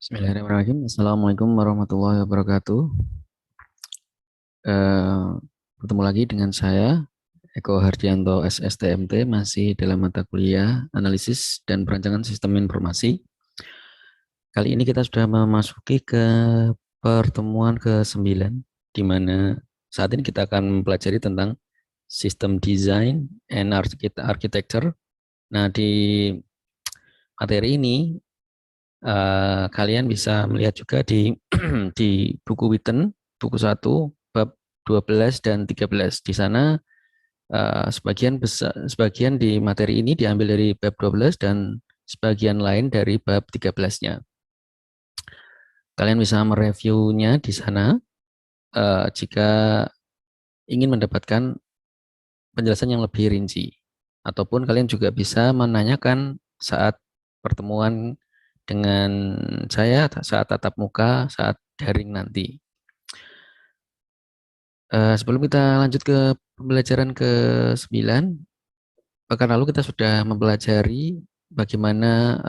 Bismillahirrahmanirrahim. Assalamualaikum warahmatullahi wabarakatuh. Eh, Bertemu lagi dengan saya, Eko Hardianto SSTMT, masih dalam mata kuliah Analisis dan Perancangan Sistem Informasi. Kali ini kita sudah memasuki ke pertemuan ke-9, di mana saat ini kita akan mempelajari tentang System Design and Architecture. Nah, di materi ini kalian bisa melihat juga di di buku Witten, buku 1, bab 12 dan 13. Di sana sebagian di materi ini diambil dari bab 12 dan sebagian lain dari bab 13-nya. Kalian bisa mereviewnya di sana jika ingin mendapatkan penjelasan yang lebih rinci. Ataupun kalian juga bisa menanyakan saat pertemuan dengan saya saat tatap muka, saat daring nanti. Sebelum kita lanjut ke pembelajaran ke-9, pekan lalu kita sudah mempelajari bagaimana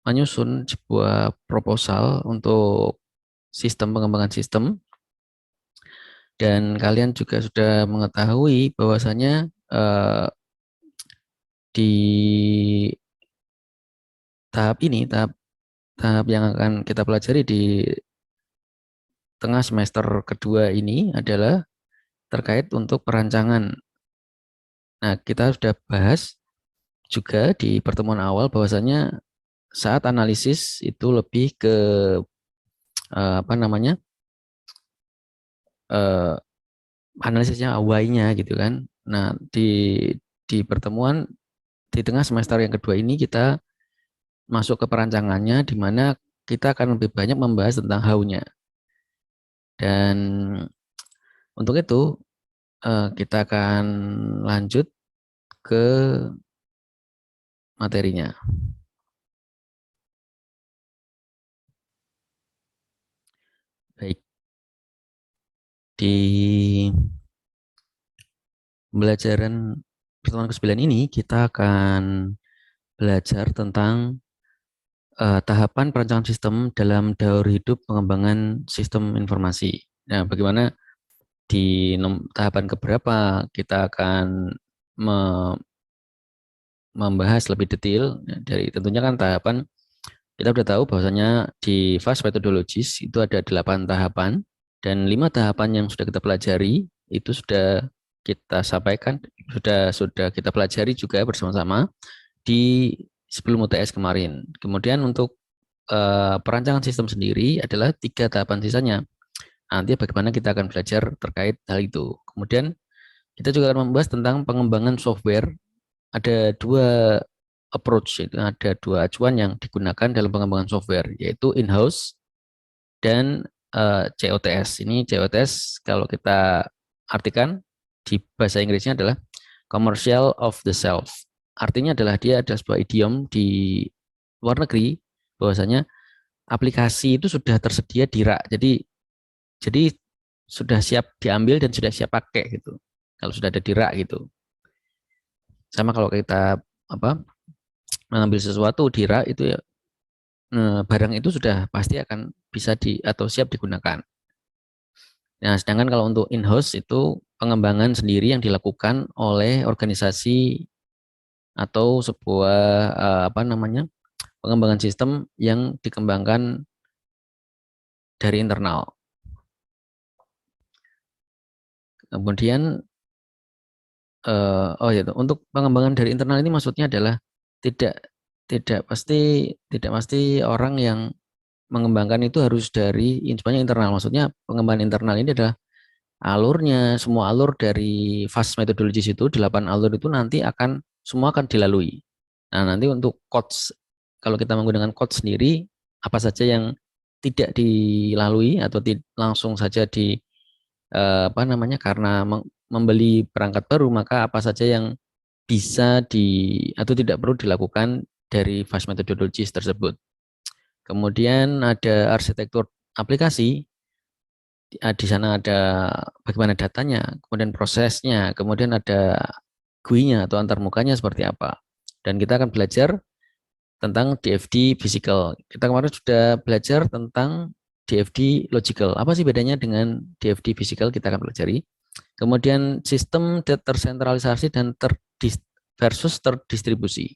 menyusun sebuah proposal untuk sistem pengembangan sistem, dan kalian juga sudah mengetahui bahwasanya di tahap ini, tahap yang akan kita pelajari di tengah semester kedua ini adalah terkait untuk perancangan. Nah, kita sudah bahas juga di pertemuan awal bahwasanya saat analisis itu lebih ke apa namanya, eh, analisisnya why-nya gitu kan. Nah, di pertemuan di tengah semester yang kedua ini kita masuk ke perancangannya, di mana kita akan lebih banyak membahas tentang how-nya. Dan untuk itu kita akan lanjut ke materinya. Baik, di pembelajaran pertemuan ke-9 ini kita akan belajar tentang tahapan perancangan sistem dalam daur hidup pengembangan sistem informasi. Nah, bagaimana di tahapan keberapa kita akan membahas lebih detail dari, tentunya kan tahapan kita sudah tahu bahwasanya di fast methodologies itu ada 8 tahapan, dan 5 tahapan yang sudah kita pelajari itu sudah kita sampaikan, sudah kita pelajari juga bersama-sama di sebelum UTS kemarin. Kemudian untuk perancangan sistem sendiri adalah 3 tahapan sisanya. Nanti bagaimana kita akan belajar terkait hal itu. Kemudian kita juga akan membahas tentang pengembangan software. Ada 2 approach, itu ada 2 acuan yang digunakan dalam pengembangan software, yaitu in-house dan COTS. Ini COTS kalau kita artikan di bahasa Inggrisnya adalah commercial of the self. Artinya adalah dia ada sebuah idiom di luar negeri bahwasanya aplikasi itu sudah tersedia di rak. Jadi sudah siap diambil dan sudah siap pakai gitu. Kalau sudah ada di rak gitu. Sama kalau kita mengambil sesuatu di rak itu ya, barang itu sudah pasti akan bisa atau siap digunakan. Nah, sedangkan kalau untuk in-house itu pengembangan sendiri yang dilakukan oleh organisasi atau sebuah pengembangan sistem yang dikembangkan dari internal. Kemudian untuk pengembangan dari internal ini maksudnya adalah tidak tidak pasti orang yang mengembangkan itu harus dari semuanya internal. Maksudnya pengembangan internal ini adalah alurnya, semua alur dari fast methodologies itu, 8 alur itu nanti semua akan dilalui. Nah, nanti untuk codes, kalau kita menggunakan codes sendiri, apa saja yang tidak dilalui atau langsung saja karena membeli perangkat baru, maka apa saja yang bisa atau tidak perlu dilakukan dari fast methodologies tersebut. Kemudian ada arsitektur aplikasi. Di sana ada bagaimana datanya, kemudian prosesnya, kemudian ada GUI-nya atau antarmukanya seperti apa. Dan kita akan belajar tentang DFD physical. Kita kemarin sudah belajar tentang DFD logical. Apa sih bedanya dengan DFD physical? Kita akan pelajari. Kemudian sistem tersentralisasi dan versus terdistribusi.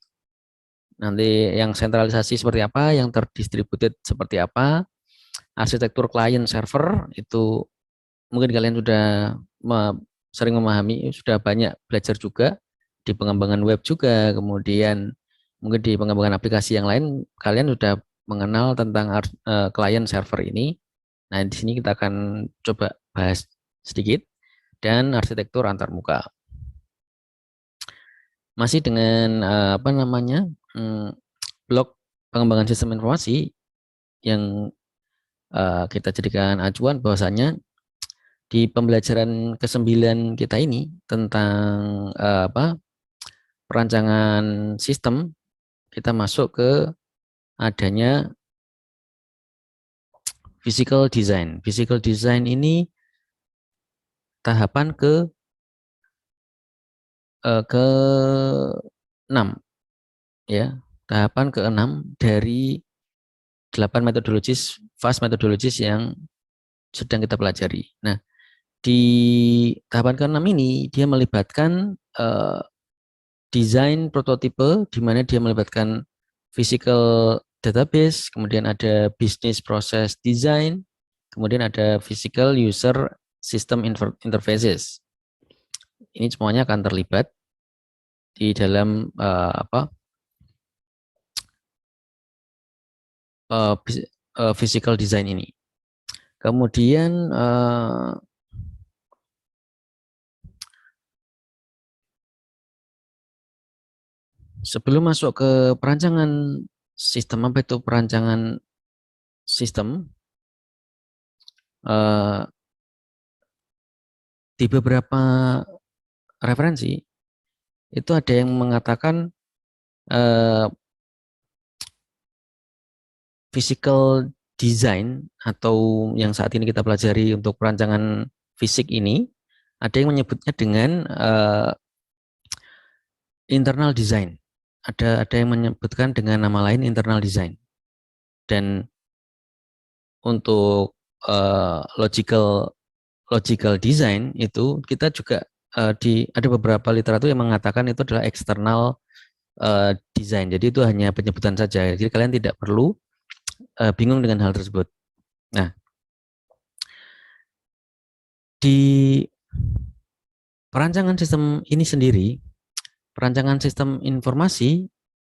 Nanti yang sentralisasi seperti apa, yang terdistributed seperti apa, arsitektur client server itu mungkin kalian sudah sering memahami, sudah banyak belajar juga di pengembangan web juga, kemudian mungkin di pengembangan aplikasi yang lain kalian sudah mengenal tentang client server ini. Nah, di sini kita akan coba bahas sedikit dan arsitektur antarmuka. Masih dengan apa namanya? Blok pengembangan sistem informasi yang kita jadikan acuan bahwasanya di pembelajaran ke-9 kita ini tentang perancangan sistem, kita masuk ke adanya physical design. Physical design ini tahapan ke-6 ya. Tahapan ke-6 dari 8 metodologis, fast metodologis yang sedang kita pelajari. Nah, di tahapan ke-6 ini dia melibatkan desain prototipe, di mana dia melibatkan physical database, kemudian ada business process design, kemudian ada physical user system interfaces. Ini semuanya akan terlibat di dalam physical design ini. Kemudian sebelum masuk ke perancangan sistem, apa itu perancangan sistem? Di beberapa referensi itu ada yang mengatakan physical design atau yang saat ini kita pelajari untuk perancangan fisik ini, ada yang menyebutnya dengan internal design. Ada yang menyebutkan dengan nama lain internal design. Dan untuk logical design itu kita juga ada beberapa literatur yang mengatakan itu adalah external design. Jadi itu hanya penyebutan saja. Jadi kalian tidak perlu bingung dengan hal tersebut. Nah, di perancangan sistem ini sendiri, perancangan sistem informasi,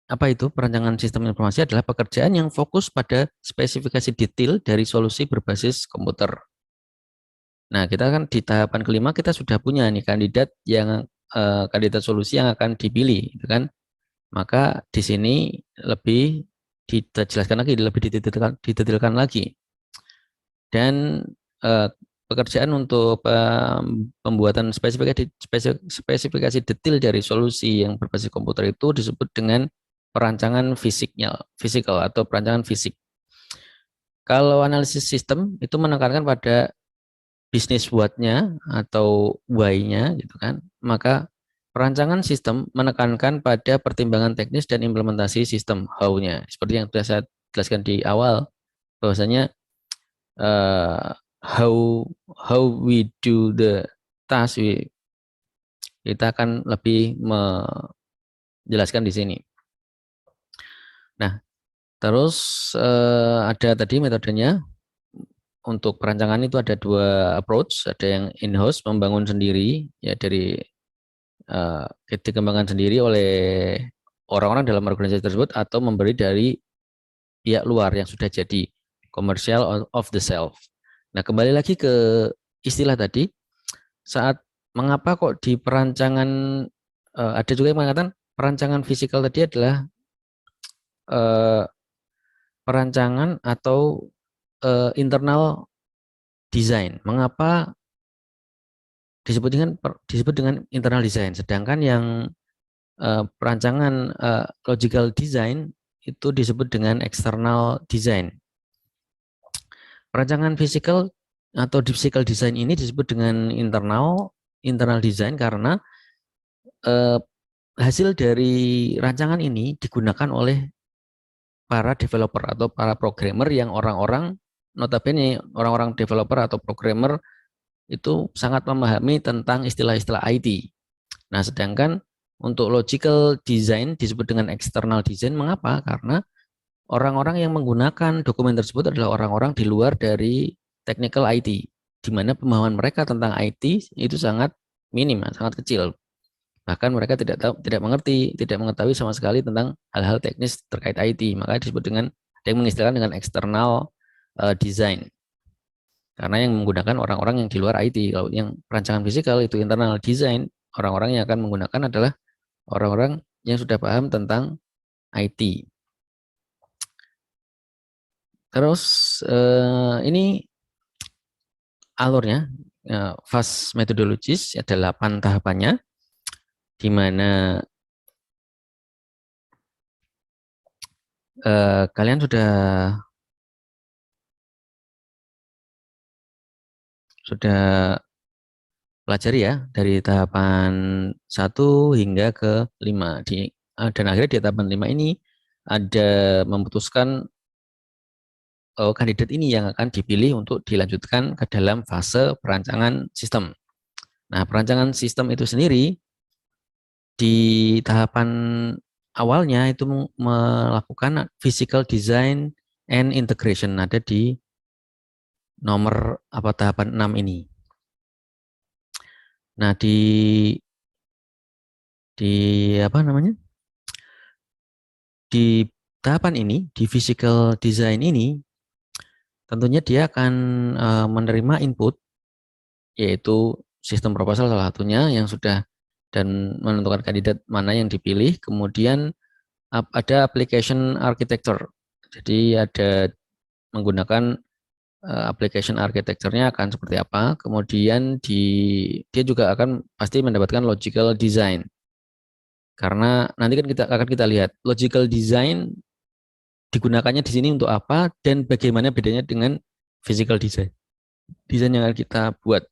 apa itu perancangan sistem informasi adalah pekerjaan yang fokus pada spesifikasi detail dari solusi berbasis komputer. Nah, kita kan di tahapan ke-5 kita sudah punya nih kandidat kandidat solusi yang akan dipilih, gitu kan? Maka di sini lebih dijelaskan lagi, lebih didetailkan lagi. Dan pekerjaan untuk pembuatan spesifikasi detail dari solusi yang berbasis komputer itu disebut dengan perancangan fisikal atau perancangan fisik. Kalau analisis sistem itu menekankan pada bisnis what-nya atau why-nya gitu kan. Maka perancangan sistem menekankan pada pertimbangan teknis dan implementasi sistem how-nya. Seperti yang sudah saya jelaskan di awal bahwasanya how we do the task, kita akan lebih menjelaskan di sini. Nah, terus ada tadi metodenya. Untuk perancangan itu ada 2 approach, ada yang in-house membangun sendiri ya dari dikembangkan sendiri oleh orang-orang dalam organisasi tersebut, atau memberi dari pihak luar yang sudah jadi commercial of the self. Nah, kembali lagi ke istilah tadi, saat mengapa kok di perancangan ada juga yang mengatakan perancangan fisikal tadi adalah perancangan atau internal design. Mengapa disebut dengan internal design, sedangkan yang perancangan logical design itu disebut dengan external design. Perancangan fisikal atau physical design ini disebut dengan internal design karena hasil dari rancangan ini digunakan oleh para developer atau para programmer yang orang-orang notabene orang-orang developer atau programmer itu sangat memahami tentang istilah-istilah IT. Nah, sedangkan untuk logical design disebut dengan external design. Mengapa? Karena orang-orang yang menggunakan dokumen tersebut adalah orang-orang di luar dari technical IT, di mana pemahaman mereka tentang IT itu sangat minim, sangat kecil. Bahkan mereka tidak tahu, tidak mengerti, tidak mengetahui sama sekali tentang hal-hal teknis terkait IT. Maka disebut dengan yang mengistilahkan dengan external design. Karena yang menggunakan orang-orang yang di luar IT. Kalau yang perancangan fisikal itu internal design, orang-orang yang akan menggunakan adalah orang-orang yang sudah paham tentang IT. Terus ini alurnya, fast methodologies ada 8 tahapannya, di mana kalian sudah pelajari ya dari tahapan 1 hingga ke 5 dan akhirnya di tahapan 5 ini ada memutuskan kandidat ini yang akan dipilih untuk dilanjutkan ke dalam fase perancangan sistem. Nah, perancangan sistem itu sendiri di tahapan awalnya itu melakukan physical design and integration, ada di nomor tahapan 6 ini. Nah, di apa namanya? Di tahapan ini, di physical design ini, tentunya dia akan menerima input, yaitu sistem proposal salah satunya yang sudah, dan menentukan kandidat mana yang dipilih. Kemudian ada application architecture. Jadi ada menggunakan application architecture-nya akan seperti apa. Kemudian dia juga akan pasti mendapatkan logical design. Karena nanti kan akan kita lihat logical design digunakannya di sini untuk apa dan bagaimana bedanya dengan physical design. Desain yang akan kita buat.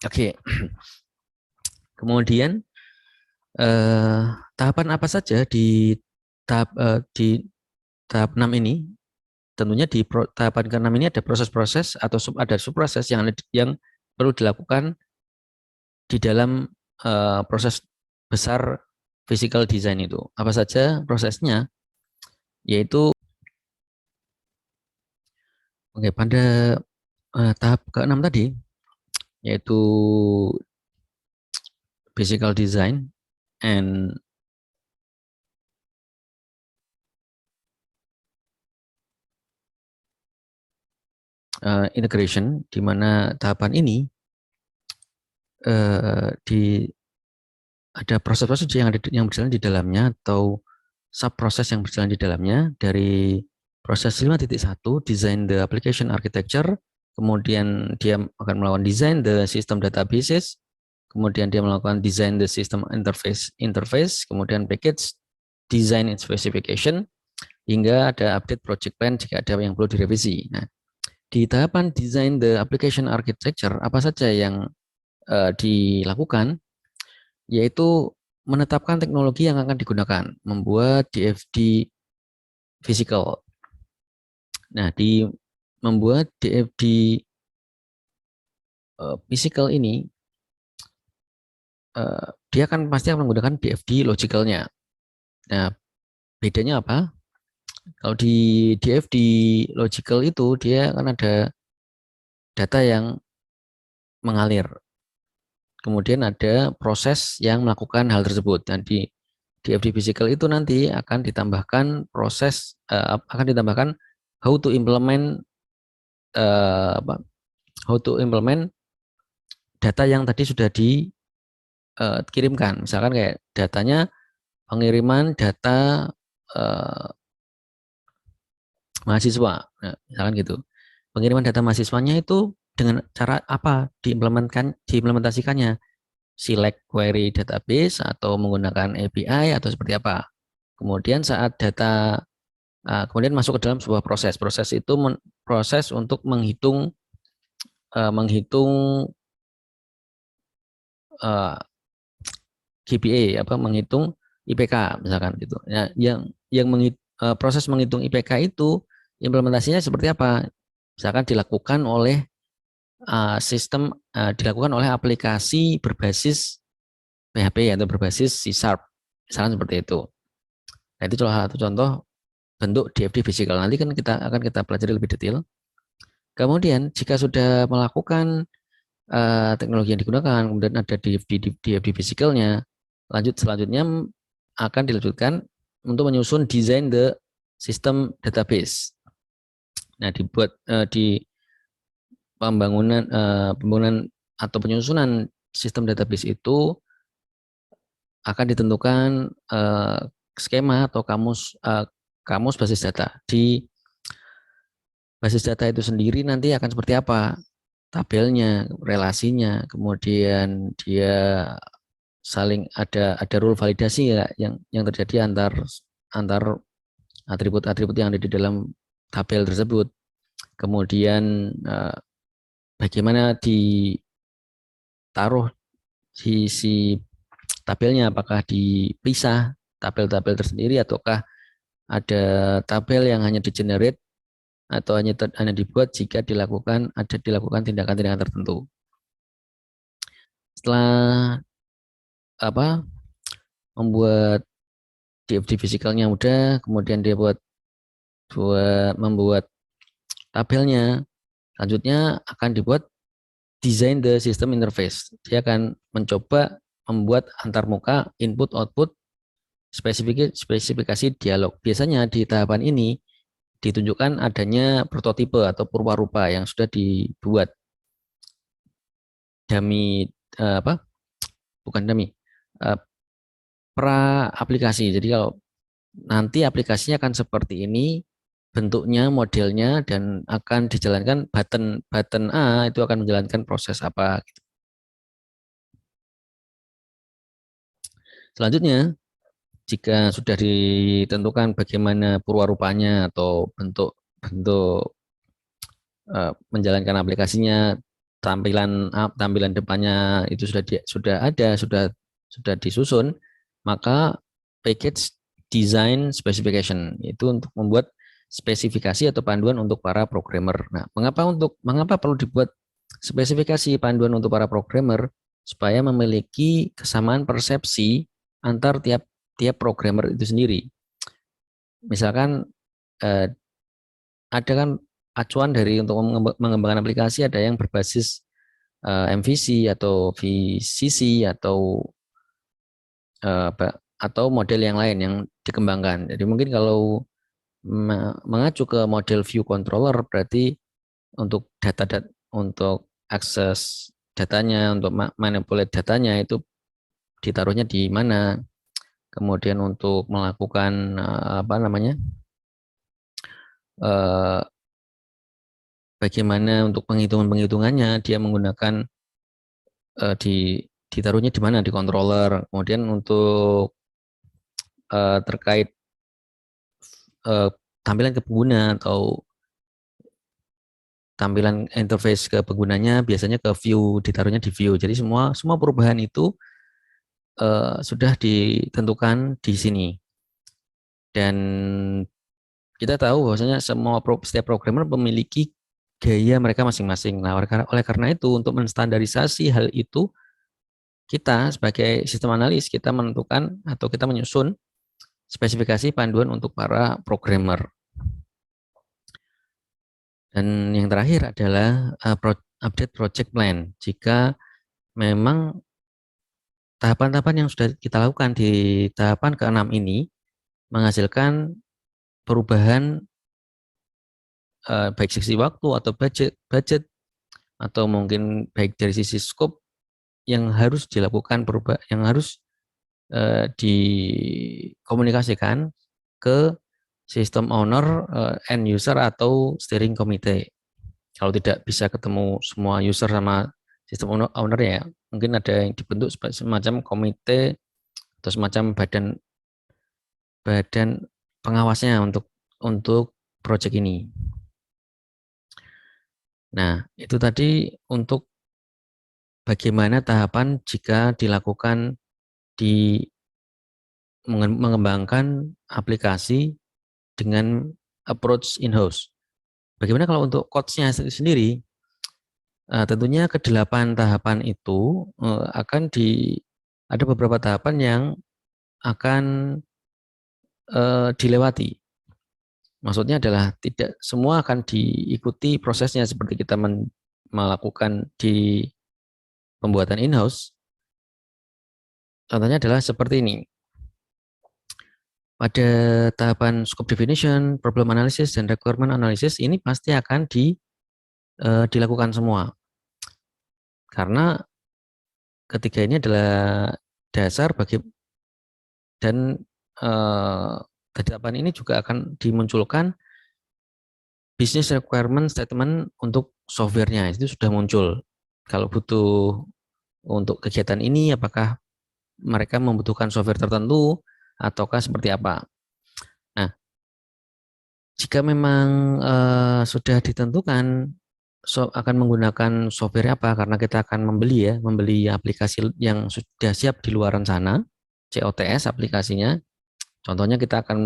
Oke. Kemudian tahapan apa saja di tahap 6 ini? Tentunya di tahapan ke-6 ini ada proses-proses atau ada subproses yang perlu dilakukan di dalam proses besar physical design itu. Apa saja prosesnya? Yaitu pada tahap ke-6 tadi, yaitu physical design and integration, di mana tahapan ini ada proses-proses yang berjalan di dalamnya atau subproses yang berjalan di dalamnya. Dari proses 5.1 design the application architecture, kemudian dia akan melakukan design the system databases, kemudian dia melakukan design the system interface, kemudian package design and specification, hingga ada update project plan jika ada yang perlu direvisi. Nah, di tahapan design the application architecture, apa saja yang dilakukan? Yaitu menetapkan teknologi yang akan digunakan, membuat DFD physical. Nah, di membuat DFD physical ini, dia kan pasti akan menggunakan DFD logicalnya. Nah, bedanya apa? Kalau di DFD logical itu dia kan ada data yang mengalir. Kemudian ada proses yang melakukan hal tersebut. Dan di DFD physical itu nanti akan ditambahkan proses, akan ditambahkan how to implement data yang tadi sudah dikirimkan. Misalkan kayak datanya pengiriman data mahasiswa, nah, misalkan gitu. Pengiriman data mahasiswanya itu dengan cara apa diimplementasikannya? Select query database atau menggunakan API atau seperti apa? Kemudian saat data kemudian masuk ke dalam sebuah proses. Proses itu proses untuk menghitung GPA, menghitung IPK misalkan gitu. Ya, yang proses menghitung IPK itu implementasinya seperti apa? Misalkan dilakukan oleh dilakukan oleh aplikasi berbasis PHP atau berbasis C Sharp, misalnya seperti itu. Nah, itu salah satu contoh bentuk DFD physical. Nanti kan kita pelajari lebih detail. Kemudian jika sudah melakukan teknologi yang digunakan, kemudian ada DFD physicalnya, selanjutnya akan dilanjutkan untuk menyusun desain the system database. Nah, di pembangunan atau penyusunan sistem database itu akan ditentukan skema atau kamus basis data. Di basis data itu sendiri nanti akan seperti apa? Tabelnya, relasinya, kemudian dia saling ada rule validasi ya yang terjadi antar atribut-atribut yang ada di dalam tabel tersebut. Kemudian bagaimana ditaruh si tabelnya, apakah dipisah tabel-tabel tersendiri ataukah ada tabel yang hanya di-generate atau hanya dibuat jika dilakukan tindakan-tindakan tertentu. Setelah membuat DFD physicalnya udah, kemudian dia membuat tabelnya, selanjutnya akan dibuat design the system interface. Dia akan mencoba membuat antarmuka input output spesifikasi dialog. Biasanya di tahapan ini ditunjukkan adanya prototipe atau purwarupa yang sudah dibuat dummy bukan dummy pra aplikasi. Jadi kalau nanti aplikasinya akan seperti ini bentuknya, modelnya, dan akan dijalankan button A itu akan menjalankan proses apa. Selanjutnya, jika sudah ditentukan bagaimana purwarupanya atau bentuk menjalankan aplikasinya, tampilan depannya itu sudah disusun, maka package design specification itu untuk membuat spesifikasi atau panduan untuk para programmer. Nah, mengapa perlu dibuat spesifikasi panduan untuk para programmer? Supaya memiliki kesamaan persepsi antar tiap programmer itu sendiri. Misalkan ada kan acuan dari untuk mengembangkan aplikasi, ada yang berbasis MVC atau VCC atau model yang lain yang dikembangkan. Jadi mungkin kalau mengacu ke model view controller, berarti untuk untuk akses datanya, untuk manipulate datanya itu ditaruhnya di mana. Kemudian untuk melakukan bagaimana untuk penghitungannya, dia menggunakan ditaruhnya di mana, di controller. Kemudian untuk terkait tampilan ke pengguna atau tampilan interface ke penggunanya, biasanya ke view, ditaruhnya di view. Jadi semua perubahan itu sudah ditentukan di sini. Dan kita tahu bahwasanya setiap programmer memiliki gaya mereka masing-masing. Nah, oleh karena itu, untuk menstandarisasi hal itu, kita sebagai sistem analis, kita menentukan atau kita menyusun spesifikasi panduan untuk para programmer. Dan yang terakhir adalah update project plan. Jika memang tahapan-tahapan yang sudah kita lakukan di tahapan ke-6 ini menghasilkan perubahan baik sisi waktu atau budget atau mungkin baik dari sisi scope yang harus dilakukan yang harus dikomunikasikan ke sistem owner, end user atau steering committee. Kalau tidak bisa ketemu semua user sama sistem owner ya, mungkin ada yang dibentuk semacam komite atau semacam badan pengawasnya untuk proyek ini. Nah, itu tadi untuk bagaimana tahapan jika dilakukan di mengembangkan aplikasi dengan approach in-house. Bagaimana kalau untuk coach-nya sendiri? Tentunya kedelapan tahapan itu akan ada beberapa tahapan yang akan dilewati. Maksudnya adalah tidak semua akan diikuti prosesnya seperti kita melakukan di pembuatan in-house. Contohnya adalah seperti ini. Pada tahapan scope definition, problem analysis, dan requirement analysis ini pasti akan dilakukan semua. Karena ketiga ini adalah dasar bagi dan tahapan ini juga akan dimunculkan business requirement statement untuk softwarenya itu sudah muncul. Kalau butuh untuk kegiatan ini, apakah mereka membutuhkan software tertentu ataukah seperti apa? Nah, jika memang sudah ditentukan akan menggunakan software apa, karena kita akan membeli aplikasi yang sudah siap di luaran sana, COTS aplikasinya. Contohnya kita akan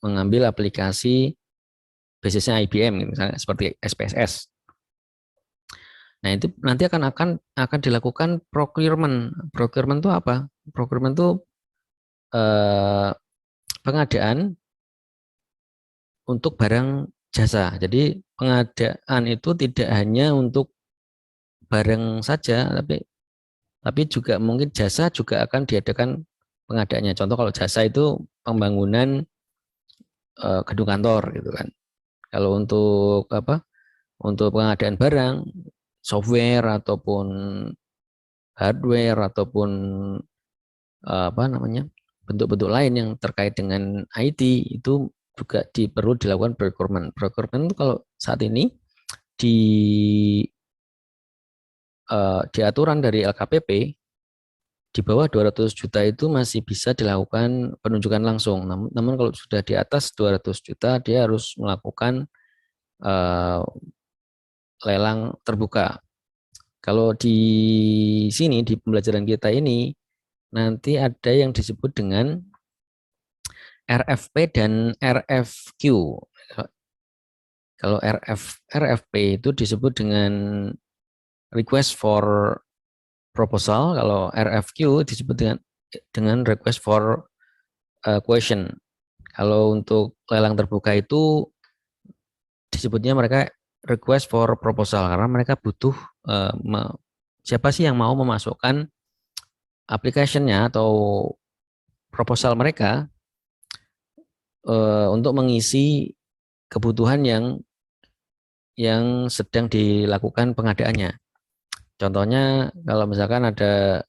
mengambil aplikasi basisnya IBM, misalnya seperti SPSS. Nah, itu nanti akan dilakukan procurement. Procurement itu apa? Procurement itu pengadaan untuk barang jasa. Jadi pengadaan itu tidak hanya untuk barang saja, tapi juga mungkin jasa juga akan diadakan pengadaannya. Contoh kalau jasa itu pembangunan gedung kantor gitu kan. Kalau untuk apa? Untuk pengadaan barang, software ataupun hardware ataupun apa namanya? Bentuk-bentuk lain yang terkait dengan IT itu juga perlu dilakukan procurement. Procurement itu kalau saat ini di di aturan dari LKPP di bawah 200 juta itu masih bisa dilakukan penunjukan langsung. Namun kalau sudah di atas 200 juta dia harus melakukan lelang terbuka. Kalau di sini di pembelajaran kita ini nanti ada yang disebut dengan RFP dan RFQ. Kalau RFP itu disebut dengan request for proposal, kalau RFQ disebut dengan request for question. Kalau untuk lelang terbuka itu disebutnya mereka request for proposal karena mereka butuh siapa sih yang mau memasukkan application-nya atau proposal mereka untuk mengisi kebutuhan yang sedang dilakukan pengadaannya. Contohnya kalau misalkan ada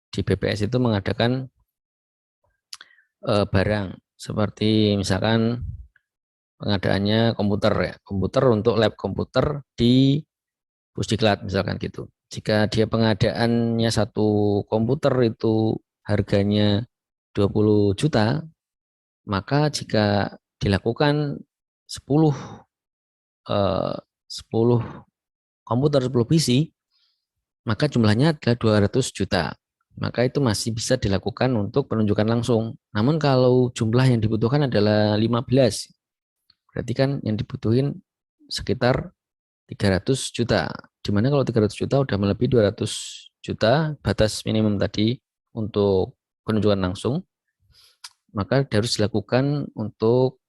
di BPS itu mengadakan barang seperti misalkan pengadaannya komputer untuk lab komputer di Pusdiklat misalkan gitu. Jika dia pengadaannya satu komputer itu harganya 20 juta, maka jika dilakukan 10 komputer 10 PC, maka jumlahnya adalah 200 juta. Maka itu masih bisa dilakukan untuk penunjukan langsung. Namun kalau jumlah yang dibutuhkan adalah 15, berarti kan yang dibutuhin sekitar 300 juta. Dimana kalau 300 juta udah melebihi 200 juta, batas minimum tadi untuk penunjukan langsung, maka harus dilakukan untuk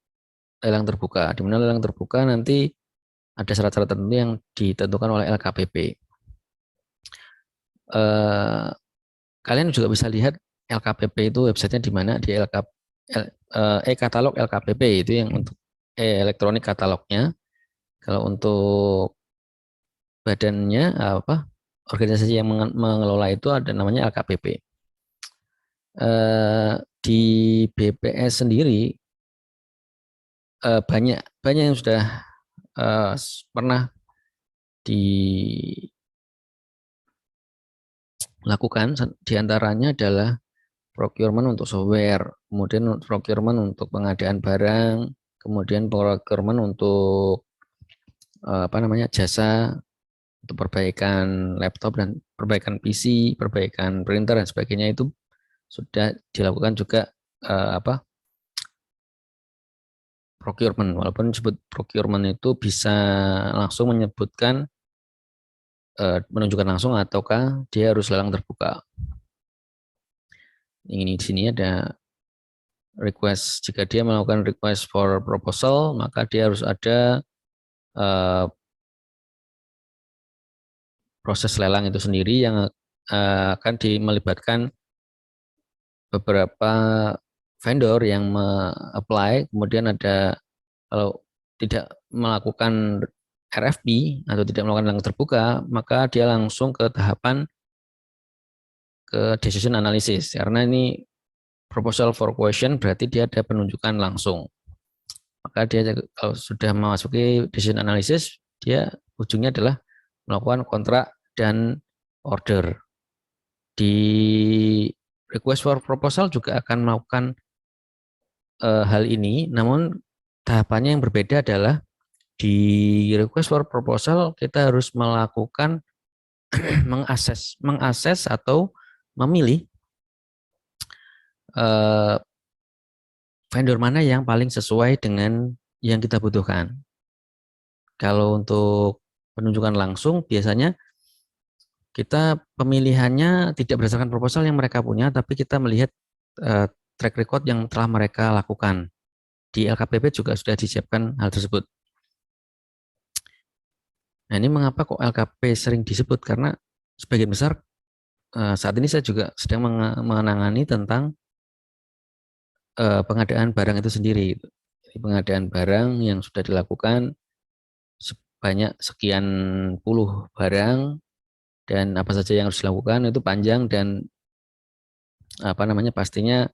lelang terbuka. Dimana lelang terbuka nanti ada syarat-syarat tertentu yang ditentukan oleh LKPP. Kalian juga bisa lihat LKPP itu websitenya di mana, di e-katalog LKPP itu yang untuk elektronik katalognya. Kalau untuk badannya apa organisasi yang mengelola itu ada namanya LKPP. Di BPS sendiri banyak yang sudah pernah dilakukan, diantaranya adalah procurement untuk software, kemudian procurement untuk pengadaan barang, kemudian procurement untuk apa namanya jasa untuk perbaikan laptop dan perbaikan PC, perbaikan printer dan sebagainya itu sudah dilakukan juga apa procurement. Walaupun disebut procurement itu bisa langsung menyebutkan menunjukkan langsung ataukah dia harus lelang terbuka. Ini di sini ada request. Jika dia melakukan request for proposal, maka dia harus ada proses lelang itu sendiri yang akan melibatkan beberapa vendor yang apply. Kemudian ada, kalau tidak melakukan RFP atau tidak melakukan lelang terbuka, maka dia langsung ke tahapan ke decision analysis. Karena ini proposal for question berarti dia ada penunjukan langsung. Maka dia kalau sudah memasuki decision analysis, dia ujungnya adalah melakukan kontrak dan order. Di request for proposal juga akan melakukan hal ini, namun tahapannya yang berbeda adalah di request for proposal kita harus melakukan mengakses atau memilih vendor mana yang paling sesuai dengan yang kita butuhkan. Kalau untuk penunjukan langsung biasanya kita pemilihannya tidak berdasarkan proposal yang mereka punya, tapi kita melihat track record yang telah mereka lakukan. Di LKPP juga sudah disiapkan hal tersebut. Nah, ini mengapa kok LKP sering disebut? Karena sebagian besar saat ini saya juga sedang menangani tentang pengadaan barang itu sendiri. Pengadaan barang yang sudah dilakukan sebanyak sekian puluh barang, dan apa saja yang harus dilakukan itu panjang, dan pastinya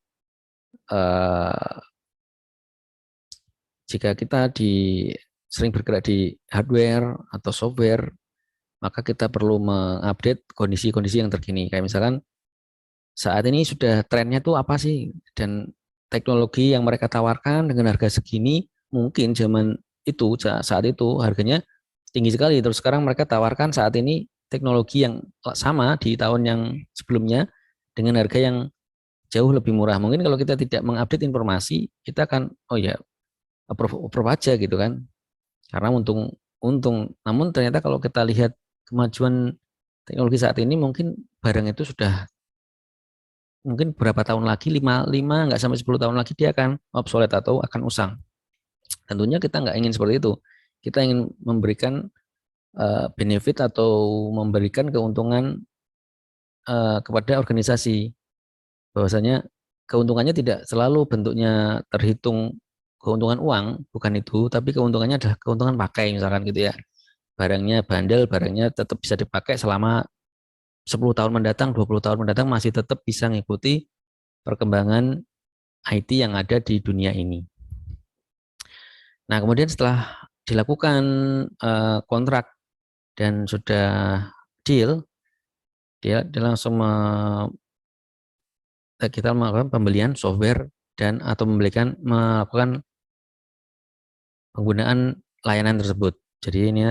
jika kita sering bergerak di hardware atau software, maka kita perlu mengupdate kondisi-kondisi yang terkini. Kayak misalkan saat ini sudah trennya tuh apa sih, dan teknologi yang mereka tawarkan dengan harga segini, mungkin zaman itu saat itu harganya tinggi sekali, terus sekarang mereka tawarkan saat ini teknologi yang sama di tahun yang sebelumnya dengan harga yang jauh lebih murah. Mungkin kalau kita tidak mengupdate informasi, kita akan approve aja gitu kan, karena untung. Namun ternyata kalau kita lihat kemajuan teknologi saat ini, mungkin barang itu sudah mungkin berapa tahun lagi, 5 nggak sampai 10 tahun lagi dia akan obsolete atau akan usang. Tentunya kita nggak ingin seperti itu. Kita ingin memberikan benefit atau memberikan keuntungan kepada organisasi. Bahwasanya keuntungannya tidak selalu bentuknya terhitung keuntungan uang, bukan itu, tapi keuntungannya adalah keuntungan pakai, misalkan gitu ya. Barangnya bandel, barangnya tetap bisa dipakai selama 10 tahun mendatang, 20 tahun mendatang, masih tetap bisa mengikuti perkembangan IT yang ada di dunia ini. Nah, kemudian setelah dilakukan kontrak dan sudah deal, dia langsung kita melakukan pembelian software dan atau melakukan penggunaan layanan tersebut. Jadi ini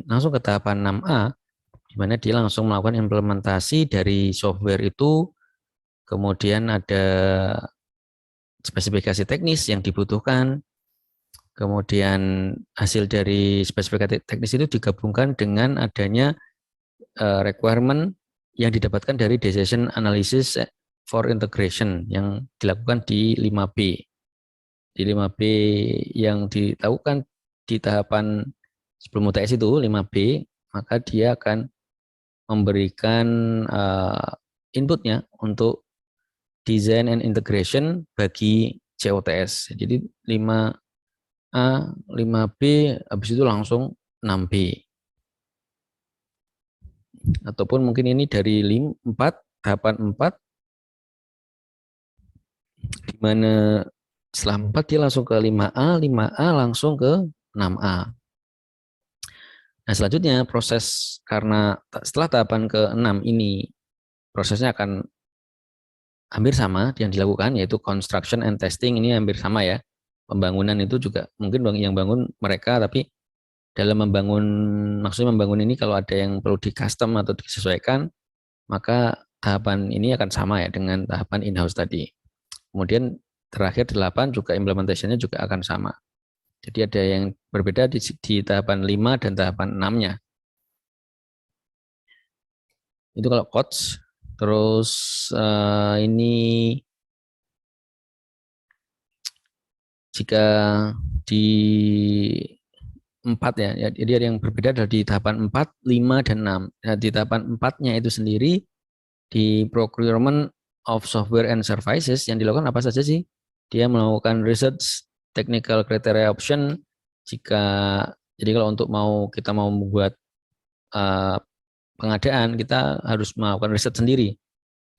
langsung ke tahapan 6A, di mana dia langsung melakukan implementasi dari software itu, kemudian ada spesifikasi teknis yang dibutuhkan, kemudian hasil dari spesifikasi teknis itu digabungkan dengan adanya requirement yang didapatkan dari decision analysis for integration yang dilakukan di 5B. Di 5B yang dilakukan di tahapan sebelum UTS itu 5B, maka dia akan memberikan inputnya untuk design and integration bagi COTS. Jadi 5A, 5B, habis itu langsung 6B. Ataupun mungkin ini dari 4, tahapan 4, di mana setelah 4 dia langsung ke 5A, 5A langsung ke 6A. Nah, selanjutnya proses, karena setelah tahapan ke-6 ini prosesnya akan hampir sama yang dilakukan, yaitu construction and testing. Ini hampir sama ya. Pembangunan itu juga mungkin yang bangun mereka, tapi dalam maksudnya membangun ini kalau ada yang perlu di custom atau disesuaikan, maka tahapan ini akan sama ya dengan tahapan in-house tadi. Kemudian terakhir 8 juga implementation-nya juga akan sama. Jadi ada yang berbeda di tahapan 5 dan tahapan 6-nya. Itu kalau coach. Terus ini jika di 4 ya, jadi ada yang berbeda adalah di tahapan 4, 5, dan 6. Nah, di tahapan 4-nya itu sendiri, di procurement of software and services, yang dilakukan apa saja sih? Dia melakukan research, technical criteria option, jika, jadi kalau untuk kita mau membuat uh, pengadaan, kita harus melakukan riset sendiri.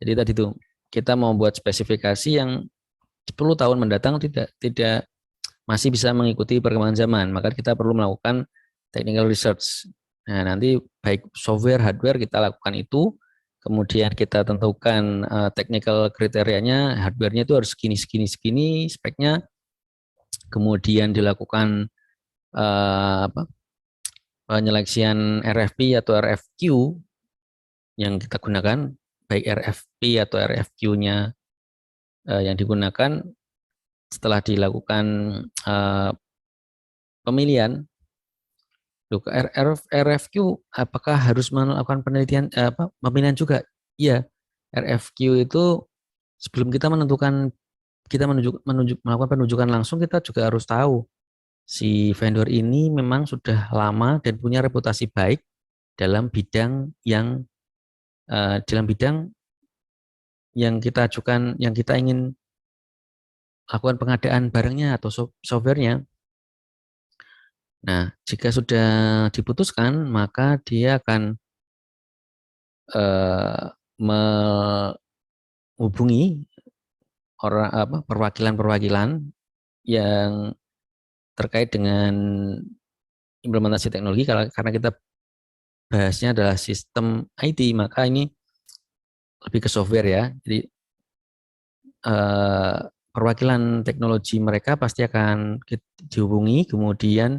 Jadi tadi itu, kita mau buat spesifikasi yang 10 tahun mendatang tidak masih bisa mengikuti perkembangan zaman, maka kita perlu melakukan technical research. Nah, nanti baik software, hardware kita lakukan itu, kemudian kita tentukan technical kriterianya, hardware-nya itu harus segini, speknya, kemudian dilakukan penyeleksian RFP atau RFQ yang kita gunakan, baik RFP atau RFQ-nya yang digunakan setelah dilakukan pemilihan. RFQ apakah harus melakukan penelitian pemilihan juga? Iya, RFQ itu sebelum kita menentukan melakukan penunjukan langsung, kita juga harus tahu si vendor ini memang sudah lama dan punya reputasi baik dalam bidang yang kita ajukan, yang kita ingin lakukan pengadaan barangnya atau softwarenya. Nah, jika sudah diputuskan, maka dia akan menghubungi perwakilan-perwakilan yang terkait dengan implementasi teknologi. Karena kita bahasnya adalah sistem IT, maka ini lebih ke software ya. Jadi perwakilan teknologi mereka pasti akan dihubungi, kemudian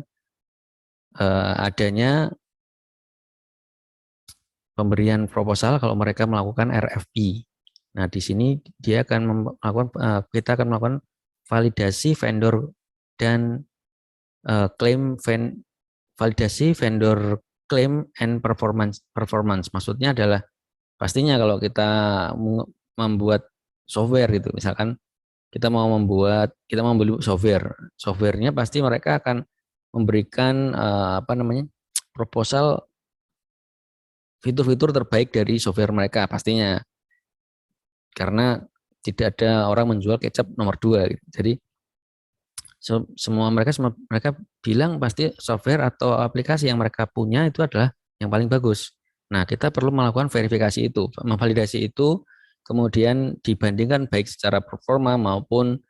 adanya pemberian proposal kalau mereka melakukan RFP. Nah, di sini dia akan kita akan melakukan validasi vendor dan validasi vendor claim and performance. Maksudnya adalah pastinya kalau kita membuat software gitu, misalkan kita mau beli softwarenya pasti mereka akan memberikan proposal fitur-fitur terbaik dari software mereka pastinya, karena tidak ada orang menjual kecap nomor 2 gitu. Jadi semua mereka bilang pasti software atau aplikasi yang mereka punya itu adalah yang paling bagus. Nah, kita perlu melakukan verifikasi itu, memvalidasi itu, kemudian dibandingkan baik secara performa maupun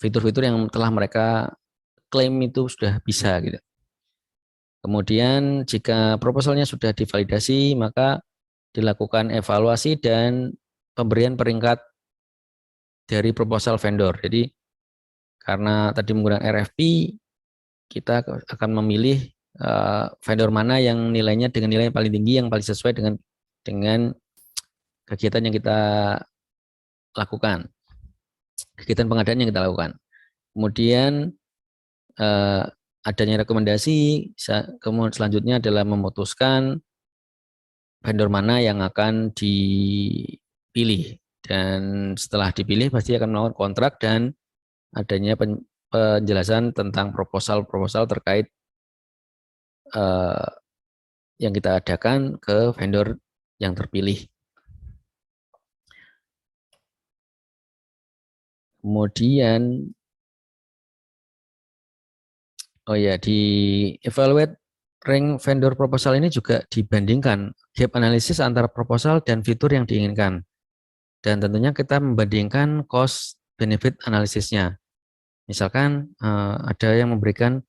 fitur-fitur yang telah mereka klaim itu sudah bisa gitu. Kemudian jika proposalnya sudah divalidasi, maka dilakukan evaluasi dan pemberian peringkat dari proposal vendor. Jadi karena tadi menggunakan RFP, kita akan memilih vendor mana yang nilainya dengan nilai yang paling tinggi, yang paling sesuai dengan kegiatan yang kita lakukan, kegiatan pengadaan yang kita lakukan. Kemudian adanya rekomendasi, kemudian selanjutnya adalah memutuskan vendor mana yang akan dipilih, dan setelah dipilih pasti akan melakukan kontrak dan adanya penjelasan tentang proposal terkait yang kita adakan ke vendor yang terpilih. Kemudian di evaluate rank vendor proposal ini juga dibandingkan gap analisis antara proposal dan fitur yang diinginkan. Dan tentunya kita membandingkan cost benefit analisisnya. Misalkan ada yang memberikan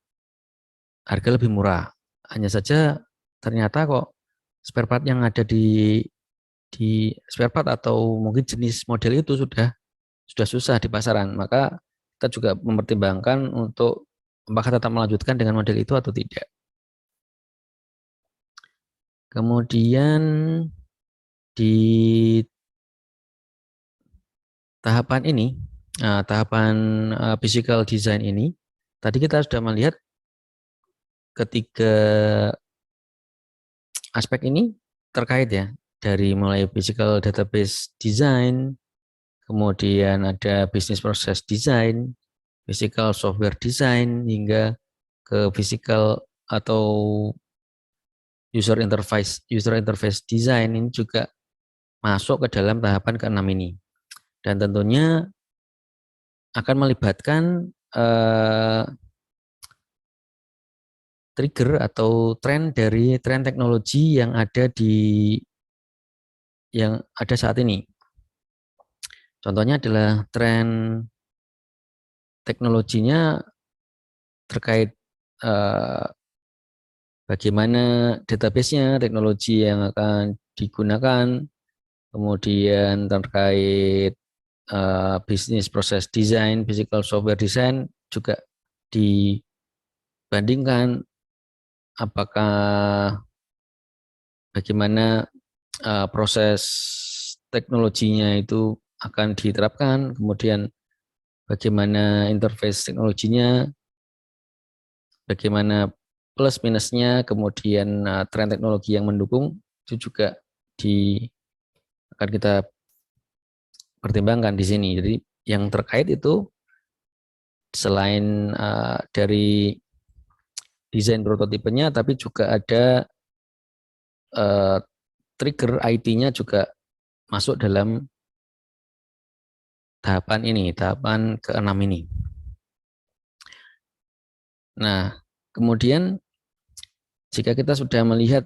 harga lebih murah, hanya saja ternyata kok spare part yang ada di spare part atau mungkin jenis model itu sudah susah di pasaran, maka kita juga mempertimbangkan untuk apakah tetap melanjutkan dengan model itu atau tidak. Kemudian di tahapan ini, tahapan physical design ini, tadi kita sudah melihat ketiga aspek ini terkait ya, dari mulai physical database design, kemudian ada business process design, physical software design, hingga ke physical atau user interface design ini juga masuk ke dalam tahapan ke-6 ini. Dan tentunya akan melibatkan trigger atau tren dari tren teknologi yang ada saat ini. Contohnya adalah tren teknologinya terkait bagaimana database-nya, teknologi yang akan digunakan, kemudian terkait business process design, physical software design juga dibandingkan apakah bagaimana proses teknologinya itu akan diterapkan, kemudian bagaimana interface teknologinya, bagaimana plus minusnya, kemudian tren teknologi yang mendukung itu juga akan kita pertimbangkan di sini. Jadi yang terkait itu selain dari desain prototipenya, tapi juga ada trigger IT-nya juga masuk dalam tahapan ini, tahapan ke-6 ini. Nah, kemudian jika kita sudah melihat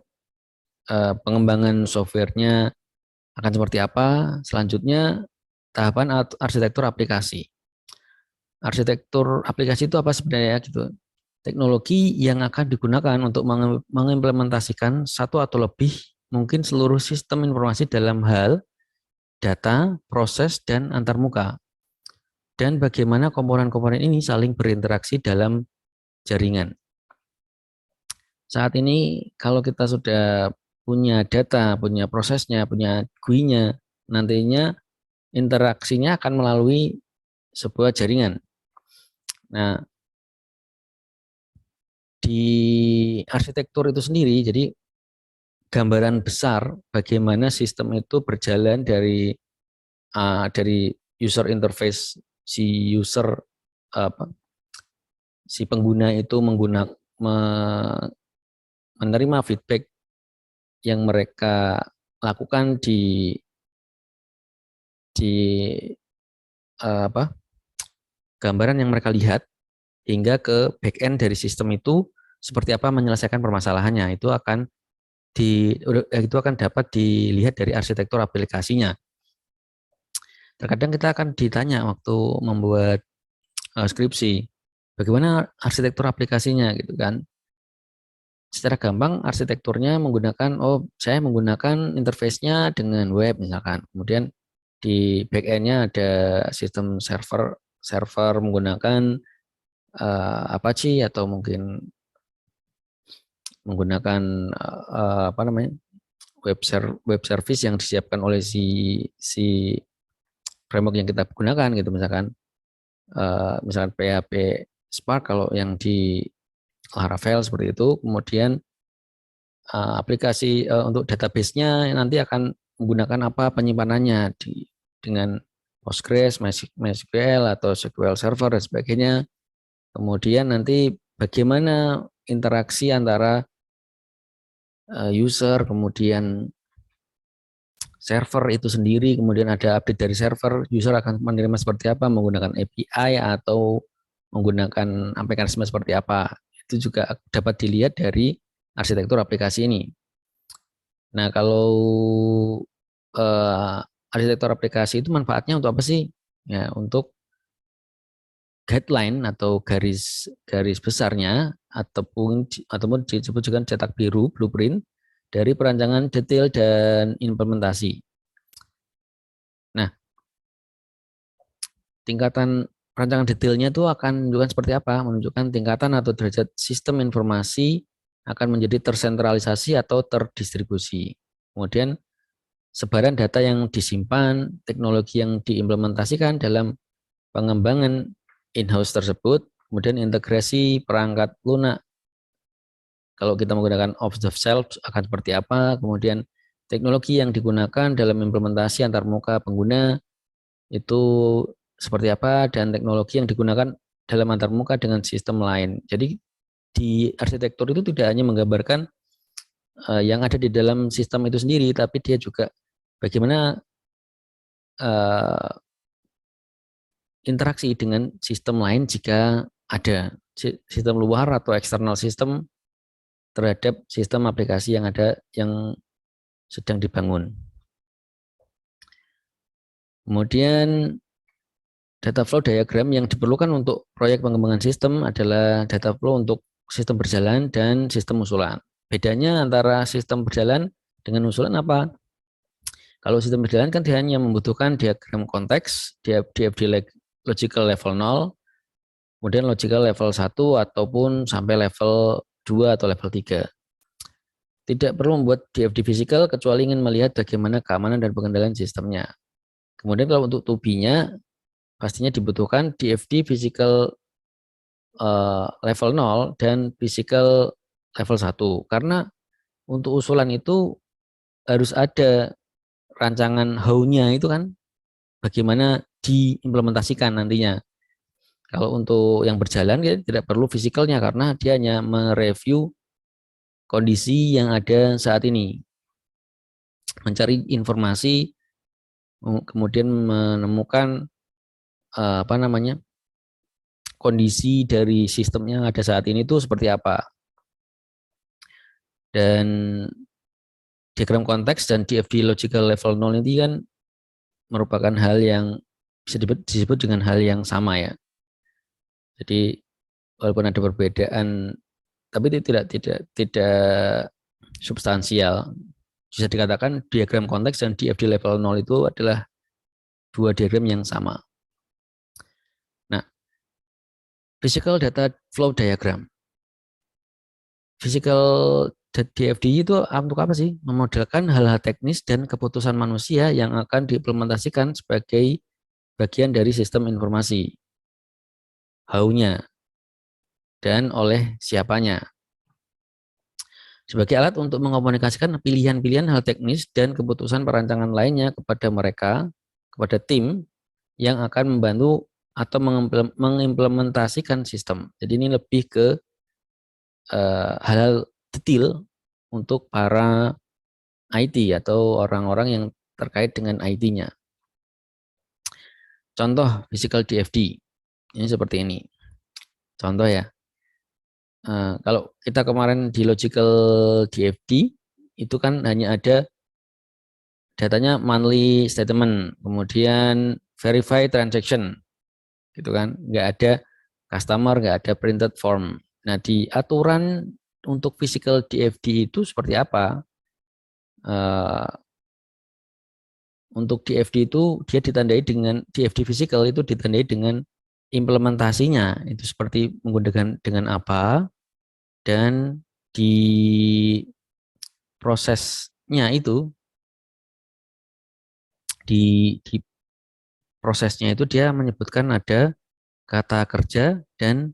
pengembangan softwarenya akan seperti apa, selanjutnya tahapan arsitektur aplikasi. Arsitektur aplikasi itu apa sebenarnya gitu? Teknologi yang akan digunakan untuk mengimplementasikan satu atau lebih mungkin seluruh sistem informasi dalam hal data, proses, dan antarmuka. Dan bagaimana komponen-komponen ini saling berinteraksi dalam jaringan. Saat ini kalau kita sudah punya data, punya prosesnya, punya GUI-nya, nantinya interaksinya akan melalui sebuah jaringan. Nah, di arsitektur itu sendiri, jadi gambaran besar bagaimana sistem itu berjalan dari user interface si user si pengguna itu menerima feedback yang mereka lakukan di gambaran yang mereka lihat hingga ke back end dari sistem itu seperti apa menyelesaikan permasalahannya, itu akan dapat dilihat dari arsitektur aplikasinya. Terkadang kita akan ditanya waktu membuat skripsi, bagaimana arsitektur aplikasinya gitu kan. Secara gampang arsitekturnya saya menggunakan interface-nya dengan web misalkan. Kemudian di back end-nya ada sistem server menggunakan Apache atau mungkin menggunakan web service yang disiapkan oleh si framework yang kita gunakan gitu misalkan PHP Spark kalau yang di Laravel seperti itu. Kemudian aplikasi untuk database-nya nanti akan menggunakan apa penyimpanannya dengan Postgres, MySQL atau SQL Server dan sebagainya. Kemudian nanti bagaimana interaksi antara user, kemudian server itu sendiri, kemudian ada update dari server, user akan menerima seperti apa, menggunakan API atau menggunakan mekanisme seperti apa. Itu juga dapat dilihat dari arsitektur aplikasi ini. Nah, kalau arsitektur aplikasi itu manfaatnya untuk apa sih? Ya, untuk guideline atau garis besarnya ataupun disebut juga cetak biru blueprint dari perancangan detail dan implementasi. Nah, tingkatan perancangan detailnya itu akan menunjukkan seperti apa? Menunjukkan tingkatan atau derajat sistem informasi akan menjadi tersentralisasi atau terdistribusi. Kemudian sebaran data yang disimpan, teknologi yang diimplementasikan dalam pengembangan in-house tersebut, kemudian integrasi perangkat lunak. Kalau kita menggunakan off the shelf akan seperti apa, kemudian teknologi yang digunakan dalam implementasi antarmuka pengguna itu seperti apa, dan teknologi yang digunakan dalam antarmuka dengan sistem lain. Jadi di arsitektur itu tidak hanya menggambarkan yang ada di dalam sistem itu sendiri, tapi dia juga bagaimana interaksi dengan sistem lain jika ada sistem luar atau eksternal sistem terhadap sistem aplikasi yang ada yang sedang dibangun. Kemudian data flow diagram yang diperlukan untuk proyek pengembangan sistem adalah data flow untuk sistem berjalan dan sistem usulan. Bedanya antara sistem berjalan dengan usulan apa? Kalau sistem berjalan kan dia hanya membutuhkan diagram konteks, DFD logical level 0, kemudian logical level 1 ataupun sampai level 2 atau level 3. Tidak perlu membuat DFD physical kecuali ingin melihat bagaimana keamanan dan pengendalian sistemnya. Kemudian kalau untuk to-be-nya pastinya dibutuhkan DFD physical level 0 dan physical level 1. Karena untuk usulan itu harus ada rancangan how-nya itu kan, bagaimana diimplementasikan nantinya. Kalau untuk yang berjalan kita tidak perlu fisikalnya karena dia hanya mereview kondisi yang ada saat ini, mencari informasi, kemudian menemukan kondisi dari sistem yang ada saat ini itu seperti apa. Dan diagram konteks dan DFD logical level 0 ini kan merupakan hal yang bisa disebut dengan hal yang sama ya. Jadi walaupun ada perbedaan, tapi itu tidak substansial. Bisa dikatakan diagram konteks dan DFD level 0 itu adalah dua diagram yang sama. Nah, physical data flow diagram. Physical DFD itu untuk apa sih? Memodelkan hal-hal teknis dan keputusan manusia yang akan diimplementasikan sebagai bagian dari sistem informasi. How-nya dan oleh siapanya. Sebagai alat untuk mengomunikasikan pilihan-pilihan hal teknis dan keputusan perancangan lainnya kepada mereka, kepada tim yang akan membantu atau mengimplementasikan sistem. Jadi ini lebih ke hal-hal detail untuk para IT atau orang-orang yang terkait dengan IT-nya. Contoh physical DFD ini seperti ini. Contoh ya, kalau kita kemarin di logical DFD itu kan hanya ada datanya monthly statement, kemudian verify transaction, gitu kan? Nggak ada customer, nggak ada printed form. Nah di aturan untuk physical DFD itu seperti apa? Untuk DFD itu dia ditandai dengan DFD physical itu ditandai dengan implementasinya itu seperti menggunakan dengan apa, dan di prosesnya itu di prosesnya itu dia menyebutkan ada kata kerja dan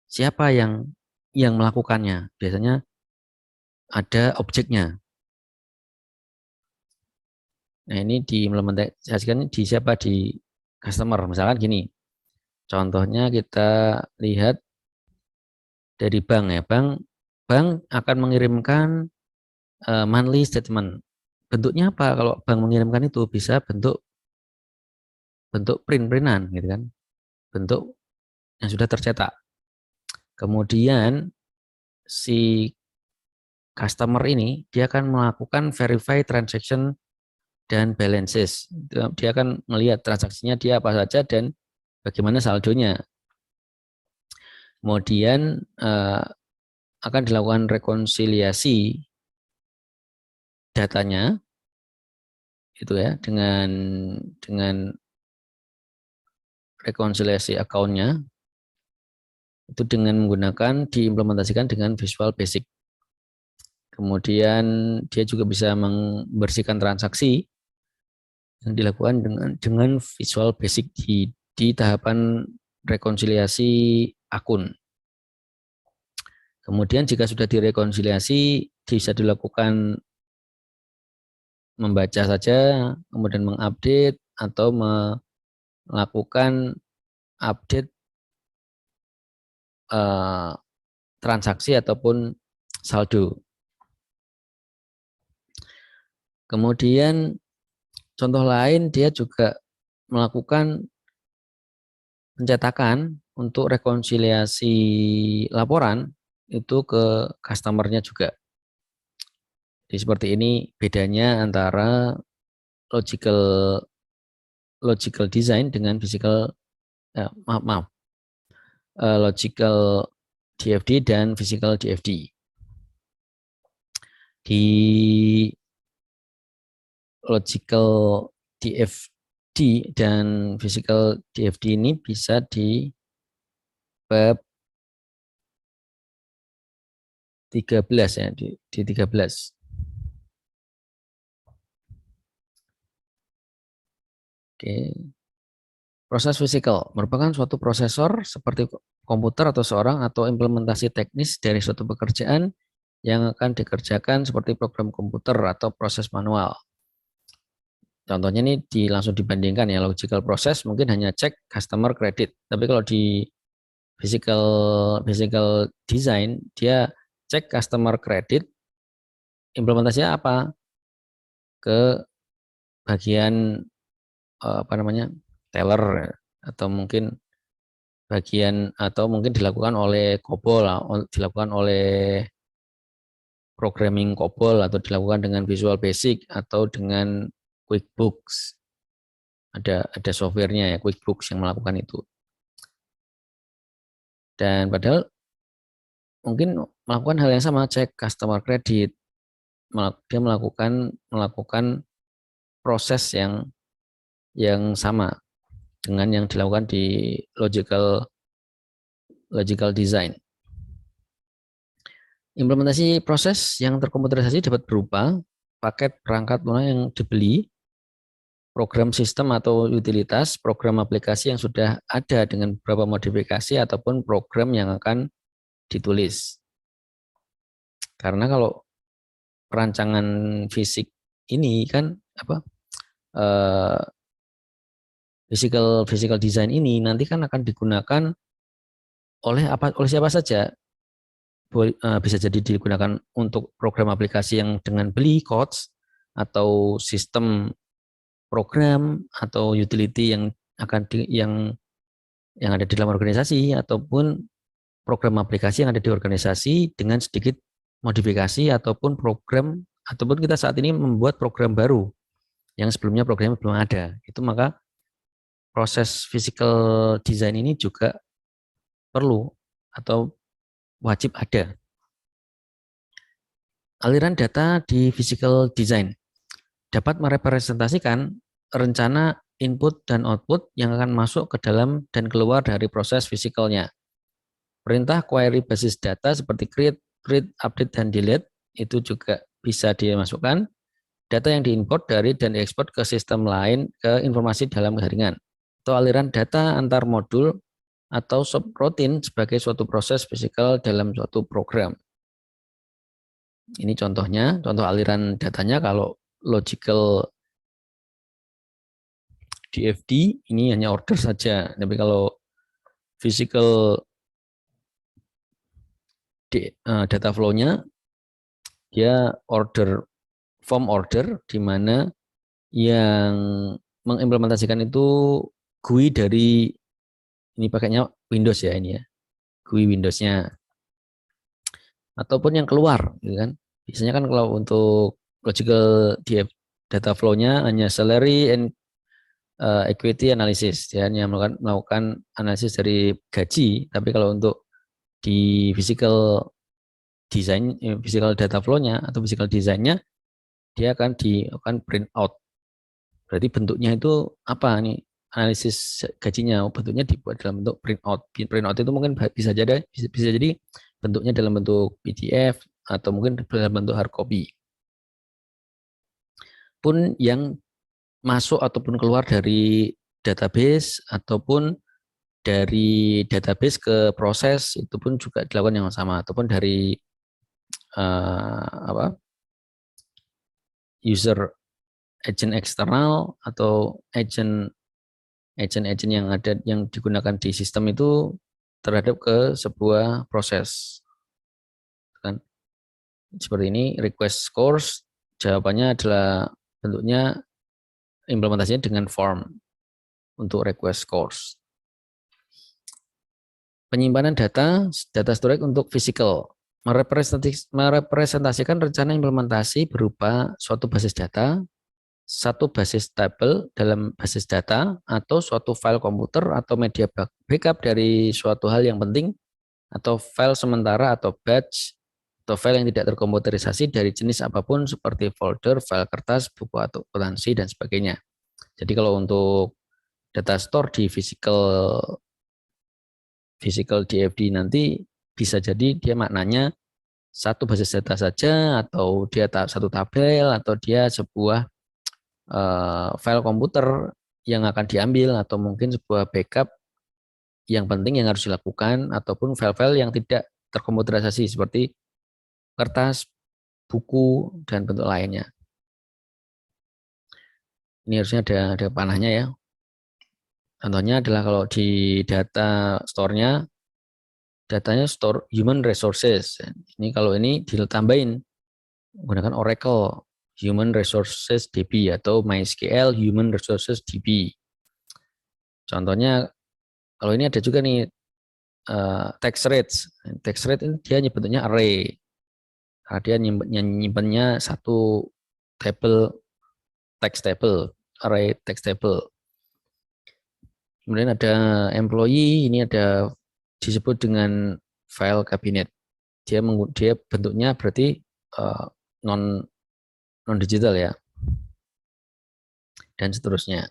siapa yang melakukannya. Biasanya ada objeknya. Nah, ini diimplementasikan di siapa, di customer. Misalkan gini. Contohnya kita lihat dari bank ya. Bank akan mengirimkan monthly statement. Bentuknya apa? Kalau bank mengirimkan itu bisa bentuk print-printan gitu kan. Bentuk yang sudah tercetak. Kemudian si customer ini dia akan melakukan verify transaction dan balances. Dia akan melihat transaksinya dia apa saja dan bagaimana saldonya. Kemudian akan dilakukan rekonsiliasi datanya itu ya dengan rekonsiliasi akunnya itu dengan menggunakan diimplementasikan dengan Visual Basic. Kemudian dia juga bisa membersihkan transaksi yang dilakukan dengan Visual Basic di tahapan rekonsiliasi akun. Kemudian jika sudah direkonsiliasi bisa dilakukan membaca saja, kemudian mengupdate atau melakukan update transaksi ataupun saldo. Kemudian contoh lain dia juga melakukan pencetakan untuk rekonsiliasi laporan itu ke customer-nya juga. Jadi seperti ini bedanya antara logical design dengan physical logical DFD dan physical DFD. Di logical DFD dan physical DFD ini bisa di bab 13 ya, di 13. Oke. Proses fisikal merupakan suatu prosesor seperti komputer atau seorang atau implementasi teknis dari suatu pekerjaan yang akan dikerjakan seperti program komputer atau proses manual. Contohnya ini langsung dibandingkan ya, logical proses mungkin hanya cek customer credit, tapi kalau di physical design dia cek customer credit, implementasinya apa? Ke bagian teller atau mungkin dilakukan oleh COBOL, dilakukan oleh programming COBOL atau dilakukan dengan Visual Basic atau dengan QuickBooks. Ada softwarenya ya, QuickBooks yang melakukan itu. Dan padahal mungkin melakukan hal yang sama, cek customer credit, dia melakukan proses yang sama dengan yang dilakukan di logical design. Implementasi proses yang terkomputerisasi dapat berupa paket perangkat lunak yang dibeli, program sistem atau utilitas, program aplikasi yang sudah ada dengan beberapa modifikasi ataupun program yang akan ditulis. Karena kalau perancangan fisik ini kan physical design ini nanti kan akan digunakan oleh siapa saja. Bisa jadi digunakan untuk program aplikasi yang dengan beli codes atau sistem program atau utility yang yang ada di dalam organisasi ataupun program aplikasi yang ada di organisasi dengan sedikit modifikasi ataupun kita saat ini membuat program baru yang sebelumnya programnya belum ada. Itu maka proses physical design ini juga perlu atau wajib ada. Aliran data di physical design dapat merepresentasikan rencana input dan output yang akan masuk ke dalam dan keluar dari proses fisikalnya. Perintah query basis data seperti create, update, dan delete itu juga bisa dimasukkan. Data yang diimport dari dan diekspor ke sistem lain ke informasi dalam jaringan. Atau aliran data antar modul atau subroutine sebagai suatu proses fisikal dalam suatu program. Ini contohnya, contoh aliran datanya kalau logical DFD ini hanya order saja, tapi kalau physical data flow-nya dia form order di mana yang mengimplementasikan itu GUI dari ini pakainya Windows ya ini ya, GUI Windows-nya ataupun yang keluar gitu kan. Biasanya kan kalau untuk logical data flow-nya hanya salary and equity analysis, dia hanya melakukan analisis dari gaji, tapi kalau untuk di physical design, physical data flow-nya atau physical design-nya dia akan print out. Berarti bentuknya itu apa nih? Analisis gajinya bentuknya dibuat dalam bentuk print out. Print out itu mungkin bisa jadi bentuknya dalam bentuk PDF atau mungkin dalam bentuk hard copy. Pun yang masuk ataupun keluar dari database ataupun dari database ke proses itu pun juga dilakukan yang sama, ataupun dari user agent eksternal atau agent yang ada yang digunakan di sistem itu terhadap ke sebuah proses, kan seperti ini. Request scores, jawabannya adalah bentuknya implementasinya dengan form untuk request scores. Penyimpanan data storage untuk physical, merepresentasikan rencana implementasi berupa suatu basis data, satu basis tabel dalam basis data, atau suatu file komputer atau media backup dari suatu hal yang penting, atau file sementara atau batch, atau file yang tidak terkomputerisasi dari jenis apapun seperti folder, file kertas, buku atau akuntansi, dan sebagainya. Jadi kalau untuk data store di physical DFD nanti bisa jadi dia maknanya satu basis data saja, atau dia satu tabel, atau dia sebuah file komputer yang akan diambil, atau mungkin sebuah backup yang penting yang harus dilakukan, ataupun file-file yang tidak terkomputerisasi seperti kertas, buku, dan bentuk lainnya. Ini harusnya ada panahnya ya. Contohnya adalah kalau di data store-nya, datanya store human resources. Ini kalau ini ditambahin menggunakan Oracle Human Resources DB atau MySQL Human Resources DB. Contohnya kalau ini ada juga nih text rates. Text rate ini dia nyebutnya array. Karena dia nyimpennya satu table, text table, array text table. Kemudian ada employee, ini ada disebut dengan file cabinet. Dia bentuknya berarti non digital ya, dan seterusnya.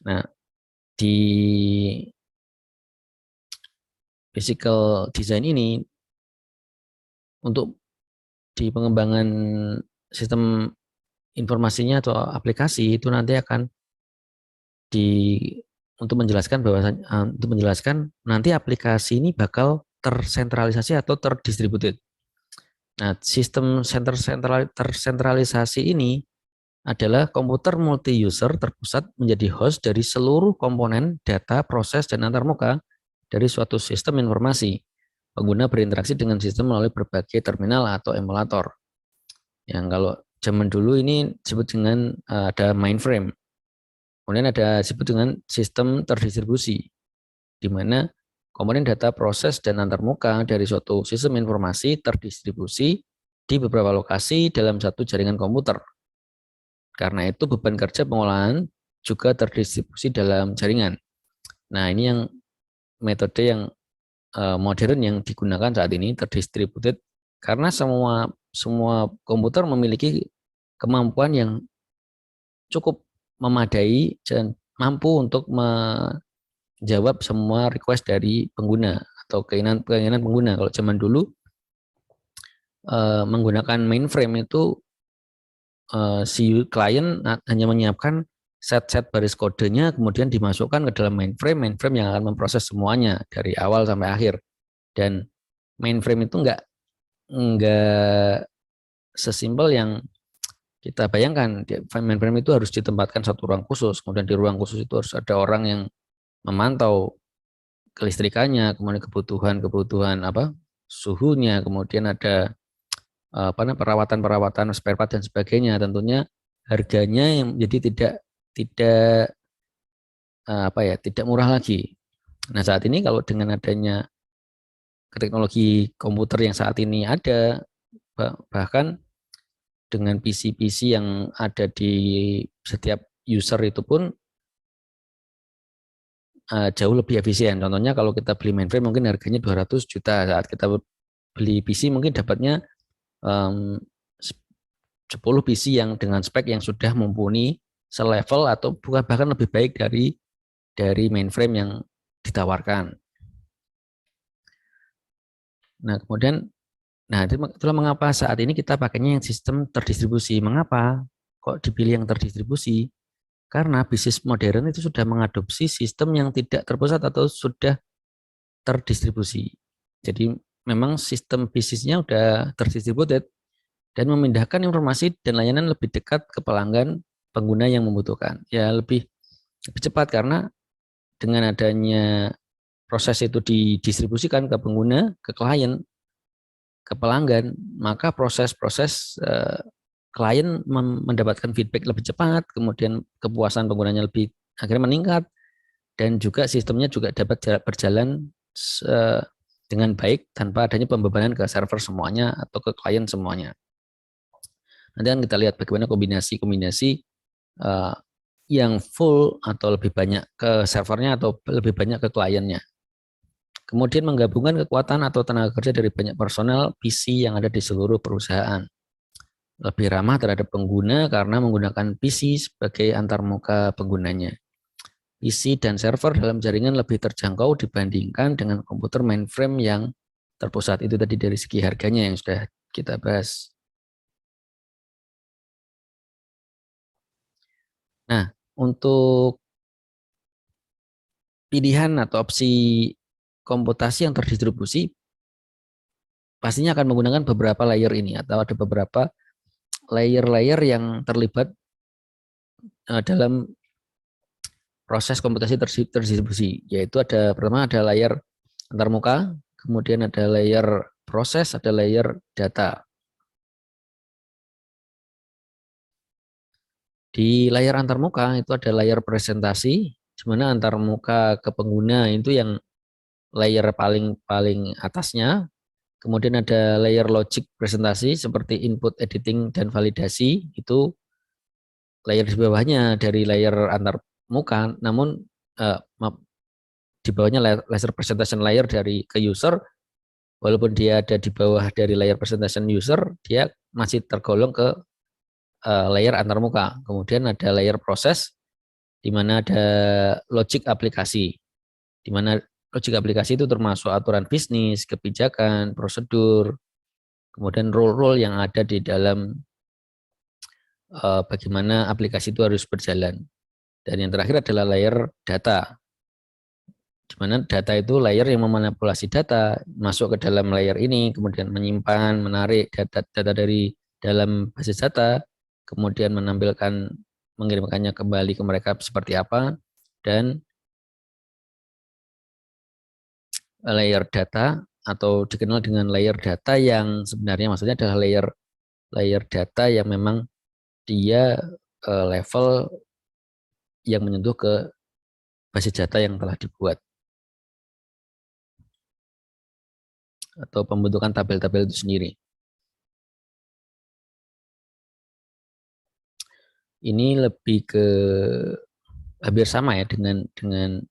Nah, di physical design ini untuk di pengembangan sistem informasinya atau aplikasi itu nanti akan untuk menjelaskan nanti aplikasi ini bakal tersentralisasi atau terdistributed. Nah, sistem tersentralisasi ini adalah komputer multi-user terpusat menjadi host dari seluruh komponen data, proses, dan antarmuka dari suatu sistem informasi. Pengguna berinteraksi dengan sistem melalui berbagai terminal atau emulator. Yang kalau zaman dulu ini disebut dengan ada mainframe. Kemudian ada disebut dengan sistem terdistribusi, di mana komponen data, proses, dan antarmuka dari suatu sistem informasi terdistribusi di beberapa lokasi dalam satu jaringan komputer. Karena itu beban kerja pengolahan juga terdistribusi dalam jaringan. Nah, ini yang metode yang modern yang digunakan saat ini, terdistributed, karena semua komputer memiliki kemampuan yang cukup memadai dan mampu untuk menjawab semua request dari pengguna atau keinginan pengguna. Kalau zaman dulu menggunakan mainframe itu si klien hanya menyiapkan set baris kodenya, kemudian dimasukkan ke dalam mainframe yang akan memproses semuanya dari awal sampai akhir. Dan mainframe itu enggak sesimpel yang kita bayangkan. Mainframe itu harus ditempatkan satu ruang khusus, kemudian di ruang khusus itu harus ada orang yang memantau kelistrikannya, kemudian kebutuhan suhunya, kemudian ada perawatan spare part dan sebagainya. Tentunya harganya yang jadi tidak murah lagi. Nah, saat ini kalau dengan adanya teknologi komputer yang saat ini ada, bahkan dengan PC yang ada di setiap user itu pun jauh lebih efisien. Contohnya kalau kita beli mainframe mungkin harganya 200 juta. Saat kita beli PC mungkin dapatnya 10 PC yang dengan spek yang sudah mumpuni selevel atau bukan bahkan lebih baik dari mainframe yang ditawarkan. Nah, kemudian Nah, itulah mengapa saat ini kita pakainya yang sistem terdistribusi. Mengapa kok dipilih yang terdistribusi? Karena bisnis modern itu sudah mengadopsi sistem yang tidak terpusat atau sudah terdistribusi. Jadi memang sistem bisnisnya sudah terdistributed dan memindahkan informasi dan layanan lebih dekat ke pelanggan pengguna yang membutuhkan. Ya lebih cepat karena dengan adanya proses itu didistribusikan ke pengguna, ke klien, ke pelanggan, maka proses-proses klien mendapatkan feedback lebih cepat, kemudian kepuasan penggunanya lebih akhirnya meningkat, dan juga sistemnya juga dapat berjalan dengan baik tanpa adanya pembebanan ke server semuanya atau ke klien semuanya. Nanti kan kita lihat bagaimana kombinasi-kombinasi yang full atau lebih banyak ke servernya atau lebih banyak ke kliennya. Kemudian menggabungkan kekuatan atau tenaga kerja dari banyak personel PC yang ada di seluruh perusahaan. Lebih ramah terhadap pengguna karena menggunakan PC sebagai antarmuka penggunanya. PC dan server dalam jaringan lebih terjangkau dibandingkan dengan komputer mainframe yang terpusat. Itu tadi dari segi harganya yang sudah kita bahas. Nah, untuk pilihan atau opsi komputasi yang terdistribusi pastinya akan menggunakan beberapa layer ini atau ada beberapa layer-layer yang terlibat dalam proses komputasi terdistribusi, yaitu pertama ada layer antarmuka, kemudian ada layer proses, ada layer data. Di layar antarmuka itu ada layer presentasi, di mana antarmuka ke pengguna itu yang layer paling atasnya. Kemudian ada layer logic presentasi seperti input, editing, dan validasi, itu layer di bawahnya dari layer antarmuka, namun di bawahnya layer presentation layer dari ke user, walaupun dia ada di bawah dari layer presentation user, dia masih tergolong ke layer antarmuka. Kemudian ada layer proses, di mana ada logic aplikasi, di mana logic aplikasi itu termasuk aturan bisnis, kebijakan, prosedur, kemudian role-role yang ada di dalam bagaimana aplikasi itu harus berjalan. Dan yang terakhir adalah layer data, di mana data itu layer yang memanipulasi data masuk ke dalam layer ini, kemudian menyimpan, menarik data dari dalam basis data, kemudian mengirimkannya kembali ke mereka seperti apa, dan layer data atau dikenal dengan layer data yang sebenarnya maksudnya adalah layer data yang memang dia level yang menyentuh ke basis data yang telah dibuat atau pembentukan tabel-tabel itu sendiri. Ini lebih ke hampir sama ya dengan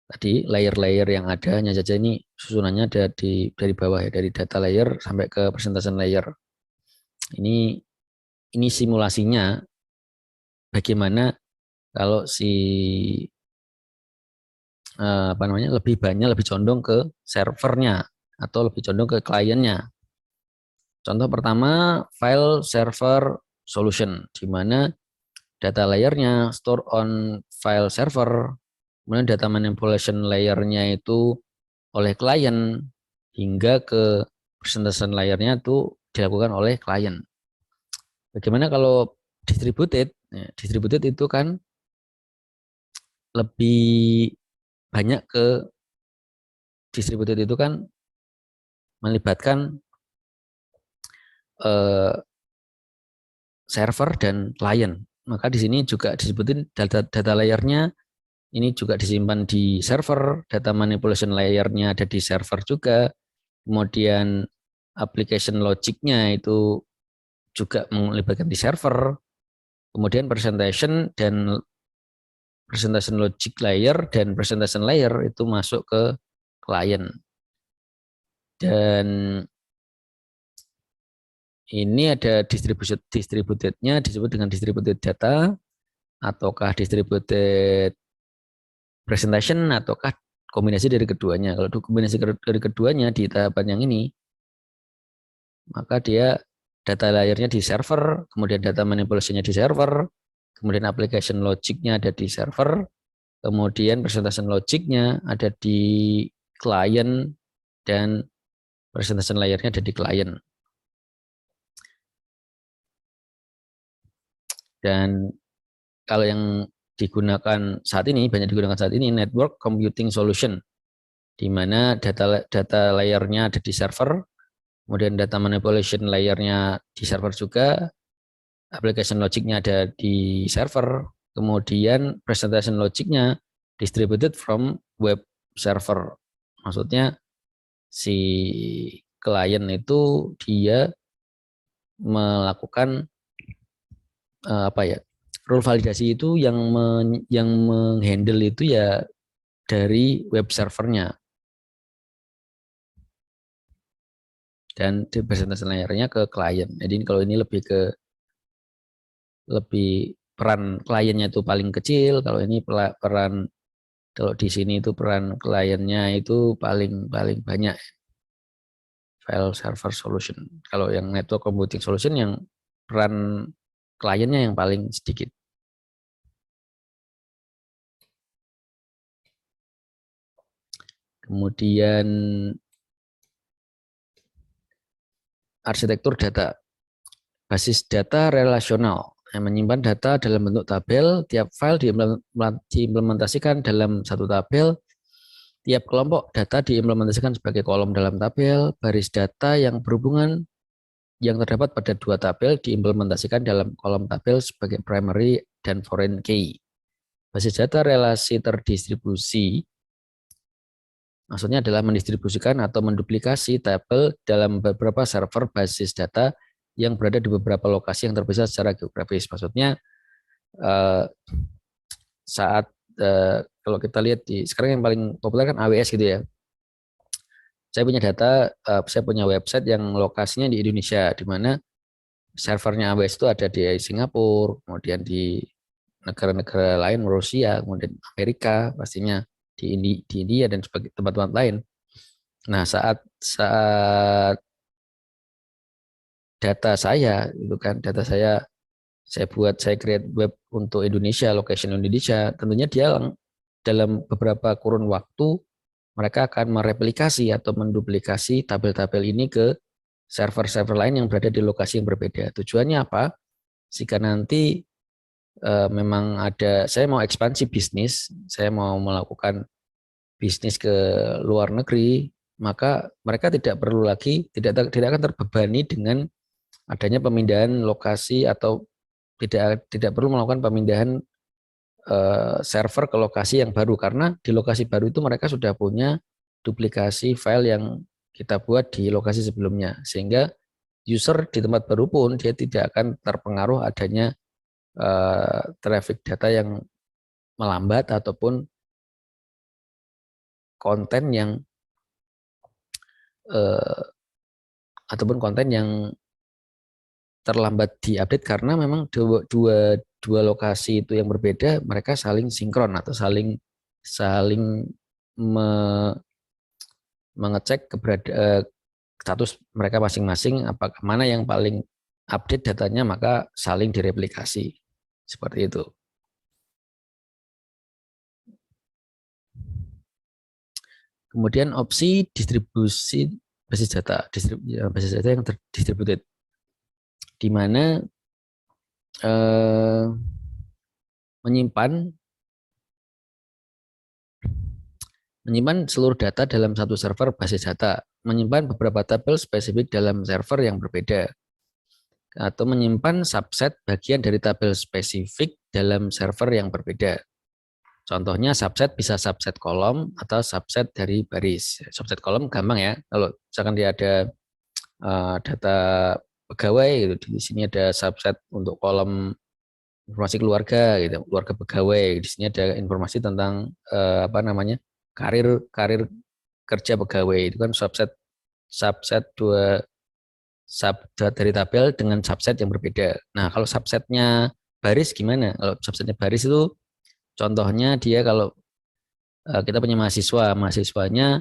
tadi layer-layer yang ada, hanya saja ini susunannya ada dari bawah ya, dari data layer sampai ke presentation layer. Ini simulasinya bagaimana kalau si lebih condong ke servernya atau lebih condong ke kliennya. Contoh pertama, file server solution, di mana data layernya store on file server, kemudian data manipulation layernya itu oleh klien, hingga ke presentation layernya itu dilakukan oleh klien. Bagaimana kalau distributed? Ya, distributed itu kan lebih banyak ke distributed itu kan melibatkan eh, server dan klien. Maka di sini juga disebutin data layernya ini juga disimpan di server, data manipulation layernya ada di server juga, kemudian application logicnya itu juga melibatkan di server, kemudian presentation logic layer dan presentation layer itu masuk ke klien. Dan ini ada distributednya disebut dengan distributed data, ataukah distributed presentation, ataukah kombinasi dari keduanya. Kalau kombinasi dari keduanya di tahapan yang ini, maka dia data layernya di server, kemudian data manipulation-nya di server, kemudian application logic-nya ada di server, kemudian presentation logic-nya ada di client, dan presentation layernya ada di client. Dan kalau yang digunakan saat ini, banyak digunakan saat ini, network computing solution, di mana data layernya ada di server, kemudian data manipulation layernya di server juga, application logicnya ada di server, kemudian presentation logicnya distributed from web server. Maksudnya si klien itu dia melakukan apa ya, rule validasi itu yang menghandle itu ya dari web servernya, dan di presentation layernya ke klien. Jadi kalau ini lebih peran kliennya itu paling kecil, kalau ini peran, kalau di sini itu peran kliennya itu paling banyak. File server solution. Kalau yang network computing solution yang peran kliennya yang paling sedikit. Kemudian arsitektur data. Basis data relasional yang menyimpan data dalam bentuk tabel. Tiap file diimplementasikan dalam satu tabel. Tiap kelompok data diimplementasikan sebagai kolom dalam tabel. Baris data yang berhubungan yang terdapat pada dua tabel diimplementasikan dalam kolom tabel sebagai primary dan foreign key. Basis data relasi terdistribusi maksudnya adalah mendistribusikan atau menduplikasi tabel dalam beberapa server basis data yang berada di beberapa lokasi yang terpisah secara geografis. Maksudnya saat kalau kita lihat di sekarang yang paling populer kan AWS gitu ya. Saya punya data, saya punya website yang lokasinya di Indonesia, di mana servernya AWS itu ada di Singapura, kemudian di negara-negara lain, Rusia, kemudian Amerika, pastinya di India dan sebagai tempat-tempat lain. Nah, saat data saya itu kan, data saya create web untuk Indonesia, location Indonesia, tentunya dia dalam beberapa kurun waktu mereka akan mereplikasi atau menduplikasi tabel-tabel ini ke server-server lain yang berada di lokasi yang berbeda. Tujuannya apa? Jika nanti memang saya mau ekspansi bisnis, saya mau melakukan bisnis ke luar negeri, maka mereka tidak perlu lagi, tidak akan terbebani dengan adanya pemindahan lokasi atau tidak perlu melakukan pemindahan server ke lokasi yang baru, karena di lokasi baru itu mereka sudah punya duplikasi file yang kita buat di lokasi sebelumnya, sehingga user di tempat baru pun dia tidak akan terpengaruh adanya traffic data yang melambat ataupun konten yang terlambat diupdate, karena memang dua lokasi itu yang berbeda mereka saling sinkron atau saling mengecek status mereka masing-masing, apakah mana yang paling update datanya, maka saling direplikasi seperti itu. Kemudian opsi distribusi basis data yang terdistributed, di mana menyimpan seluruh data dalam satu server basis data, menyimpan beberapa tabel spesifik dalam server yang berbeda, atau menyimpan subset bagian dari tabel spesifik dalam server yang berbeda. Contohnya subset bisa subset kolom atau subset dari baris. Subset kolom gampang ya, kalau misalkan dia ada data pegawai gitu, di sini ada subset untuk kolom informasi keluarga gitu, keluarga pegawai. Di sini ada informasi tentang karir kerja pegawai. Itu kan subset dua subset dari tabel dengan subset yang berbeda. Nah, kalau subsetnya baris gimana? Kalau subsetnya baris itu contohnya dia kalau kita punya mahasiswanya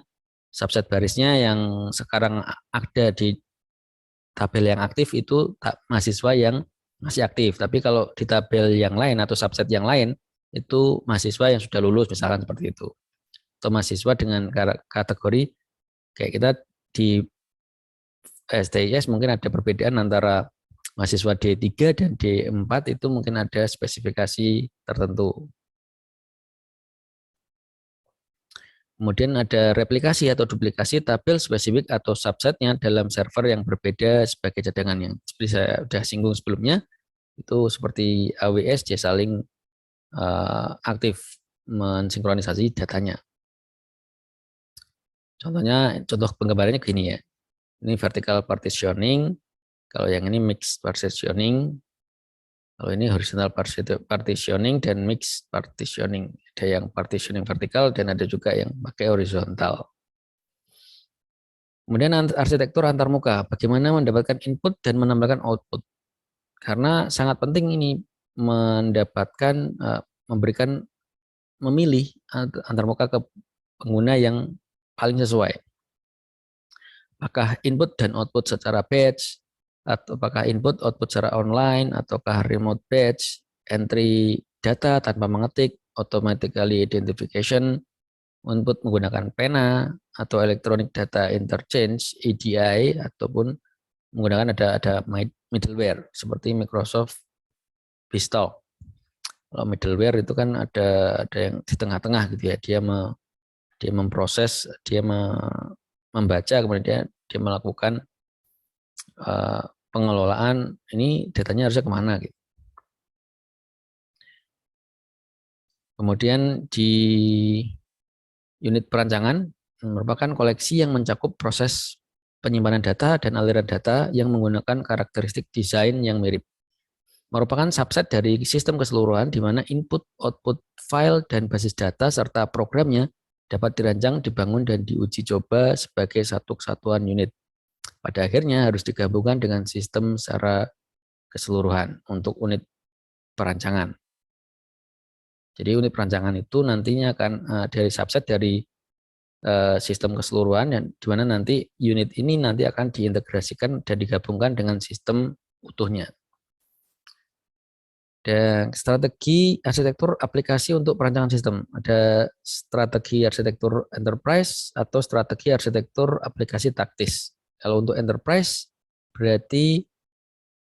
subset barisnya yang sekarang ada di tabel yang aktif itu mahasiswa yang masih aktif. Tapi kalau di tabel yang lain atau subset yang lain itu mahasiswa yang sudah lulus misalkan seperti itu. Atau mahasiswa dengan kategori kayak kita di STIS mungkin ada perbedaan antara mahasiswa D3 dan D4 itu mungkin ada spesifikasi tertentu. Kemudian ada replikasi atau duplikasi tabel spesifik atau subsetnya dalam server yang berbeda sebagai cadangan yang seperti saya sudah singgung sebelumnya, itu seperti AWS dia saling aktif mensinkronisasi datanya. Contohnya, contoh penggambarannya gini ya. Ini vertical partitioning, kalau yang ini mixed partitioning, kalau ini horizontal partitioning dan mixed partitioning. Ada yang partitioning vertikal dan ada juga yang pakai horizontal. Kemudian arsitektur antarmuka, bagaimana mendapatkan input dan menambahkan output. Karena sangat penting ini mendapatkan, memberikan, memilih antarmuka ke pengguna yang paling sesuai. Apakah input dan output secara batch, atau apakah input output secara online, ataukah remote batch, entry data tanpa mengetik, automatically identification, input menggunakan pena, atau electronic data interchange, EDI, ataupun menggunakan ada middleware seperti Microsoft Beanstalk. Kalau middleware itu kan ada yang di tengah-tengah gitu ya, dia memproses, dia membaca, kemudian dia melakukan pengelolaan, ini datanya harusnya kemana gitu. Kemudian di unit perancangan merupakan koleksi yang mencakup proses penyimpanan data dan aliran data yang menggunakan karakteristik desain yang mirip. Merupakan subset dari sistem keseluruhan di mana input, output, file, dan basis data serta programnya dapat dirancang, dibangun, dan diuji coba sebagai satu kesatuan unit. Pada akhirnya harus digabungkan dengan sistem secara keseluruhan untuk unit perancangan. Jadi unit perancangan itu nantinya akan dari subset dari sistem keseluruhan, dan di mana nanti unit ini nanti akan diintegrasikan dan digabungkan dengan sistem utuhnya. Dan strategi arsitektur aplikasi untuk perancangan sistem. Ada strategi arsitektur enterprise atau strategi arsitektur aplikasi taktis. Kalau untuk enterprise berarti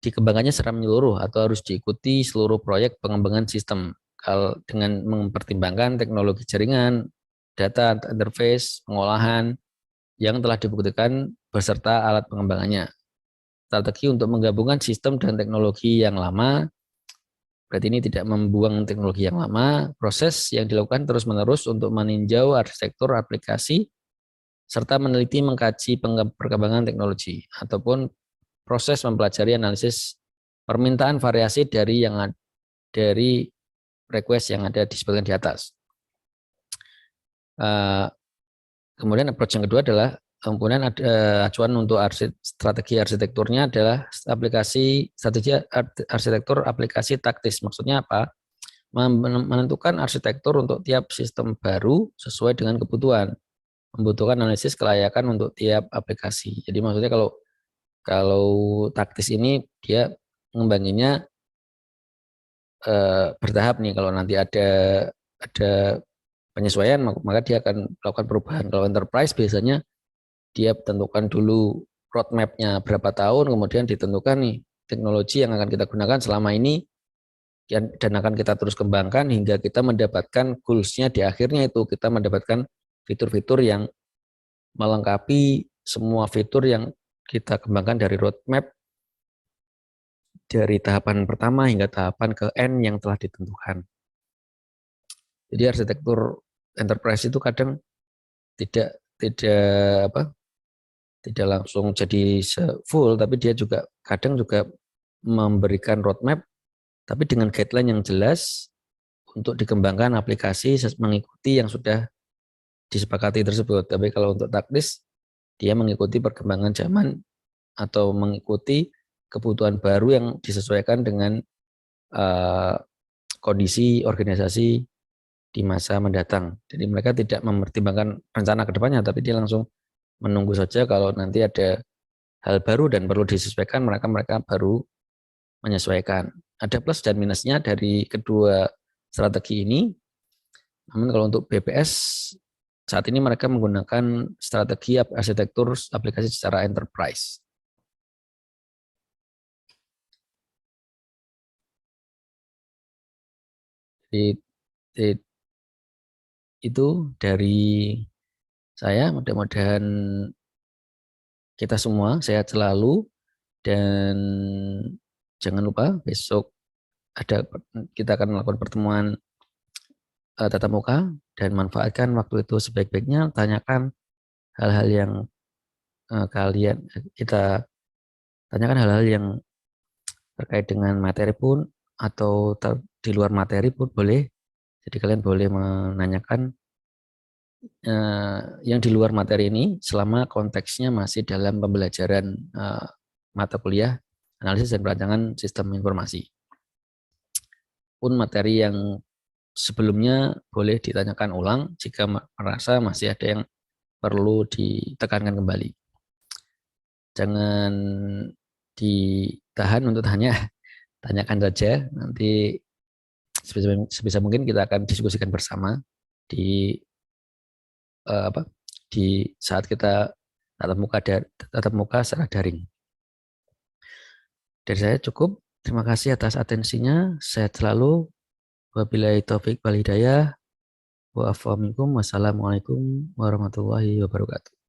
dikembangkannya secara menyeluruh atau harus diikuti seluruh proyek pengembangan sistem. Kalau dengan mempertimbangkan teknologi jaringan, data interface, pengolahan yang telah dibuktikan beserta alat pengembangannya. Strategi untuk menggabungkan sistem dan teknologi yang lama, berarti ini tidak membuang teknologi yang lama, proses yang dilakukan terus-menerus untuk meninjau arsitektur aplikasi, serta meneliti mengkaji perkembangan teknologi, ataupun proses mempelajari analisis permintaan variasi dari request yang ada disebutkan di atas. Kemudian approach yang kedua adalah kemudian ada acuan untuk strategi arsitekturnya adalah strategi arsitektur aplikasi taktis. Maksudnya apa? Menentukan arsitektur untuk tiap sistem baru sesuai dengan kebutuhan. Membutuhkan analisis kelayakan untuk tiap aplikasi. Jadi maksudnya kalau taktis ini dia mengembanginya bertahap nih. Kalau nanti ada penyesuaian, maka dia akan melakukan perubahan. Kalau enterprise biasanya dia tentukan dulu roadmap-nya berapa tahun, kemudian ditentukan nih teknologi yang akan kita gunakan selama ini dan akan kita terus kembangkan hingga kita mendapatkan goals-nya di akhirnya itu kita mendapatkan fitur-fitur yang melengkapi semua fitur yang kita kembangkan dari roadmap dari tahapan pertama hingga tahapan ke N yang telah ditentukan. Jadi arsitektur enterprise itu kadang tidak langsung jadi full, tapi dia juga kadang juga memberikan roadmap, tapi dengan guideline yang jelas untuk dikembangkan aplikasi mengikuti yang sudah disepakati tersebut. Tapi kalau untuk taktis, dia mengikuti perkembangan zaman atau mengikuti kebutuhan baru yang disesuaikan dengan kondisi organisasi di masa mendatang. Jadi mereka tidak mempertimbangkan rencana ke depannya, tapi dia langsung menunggu saja kalau nanti ada hal baru dan perlu disesuaikan, mereka baru menyesuaikan. Ada plus dan minusnya dari kedua strategi ini. Namun kalau untuk BPS saat ini mereka menggunakan strategi arsitektur aplikasi secara enterprise. Itu dari saya, mudah-mudahan kita semua sehat selalu dan jangan lupa besok kita akan melakukan pertemuan tatap muka dan manfaatkan waktu itu sebaik-baiknya. Tanyakan hal-hal yang kita tanyakan hal-hal yang terkait dengan materi pun atau di luar materi pun boleh. Jadi kalian boleh menanyakan yang di luar materi ini selama konteksnya masih dalam pembelajaran mata kuliah analisis dan perancangan sistem informasi. Pun materi yang sebelumnya boleh ditanyakan ulang jika merasa masih ada yang perlu ditekankan kembali. Jangan ditahan untuk tanya, tanyakan saja. Nanti sebisa mungkin kita akan diskusikan bersama di di saat kita tatap muka secara daring. Dari saya cukup. Terima kasih atas atensinya. Sehat selalu. Wabillahi taufik wal hidayah. Wassalamualaikum warahmatullahi wabarakatuh.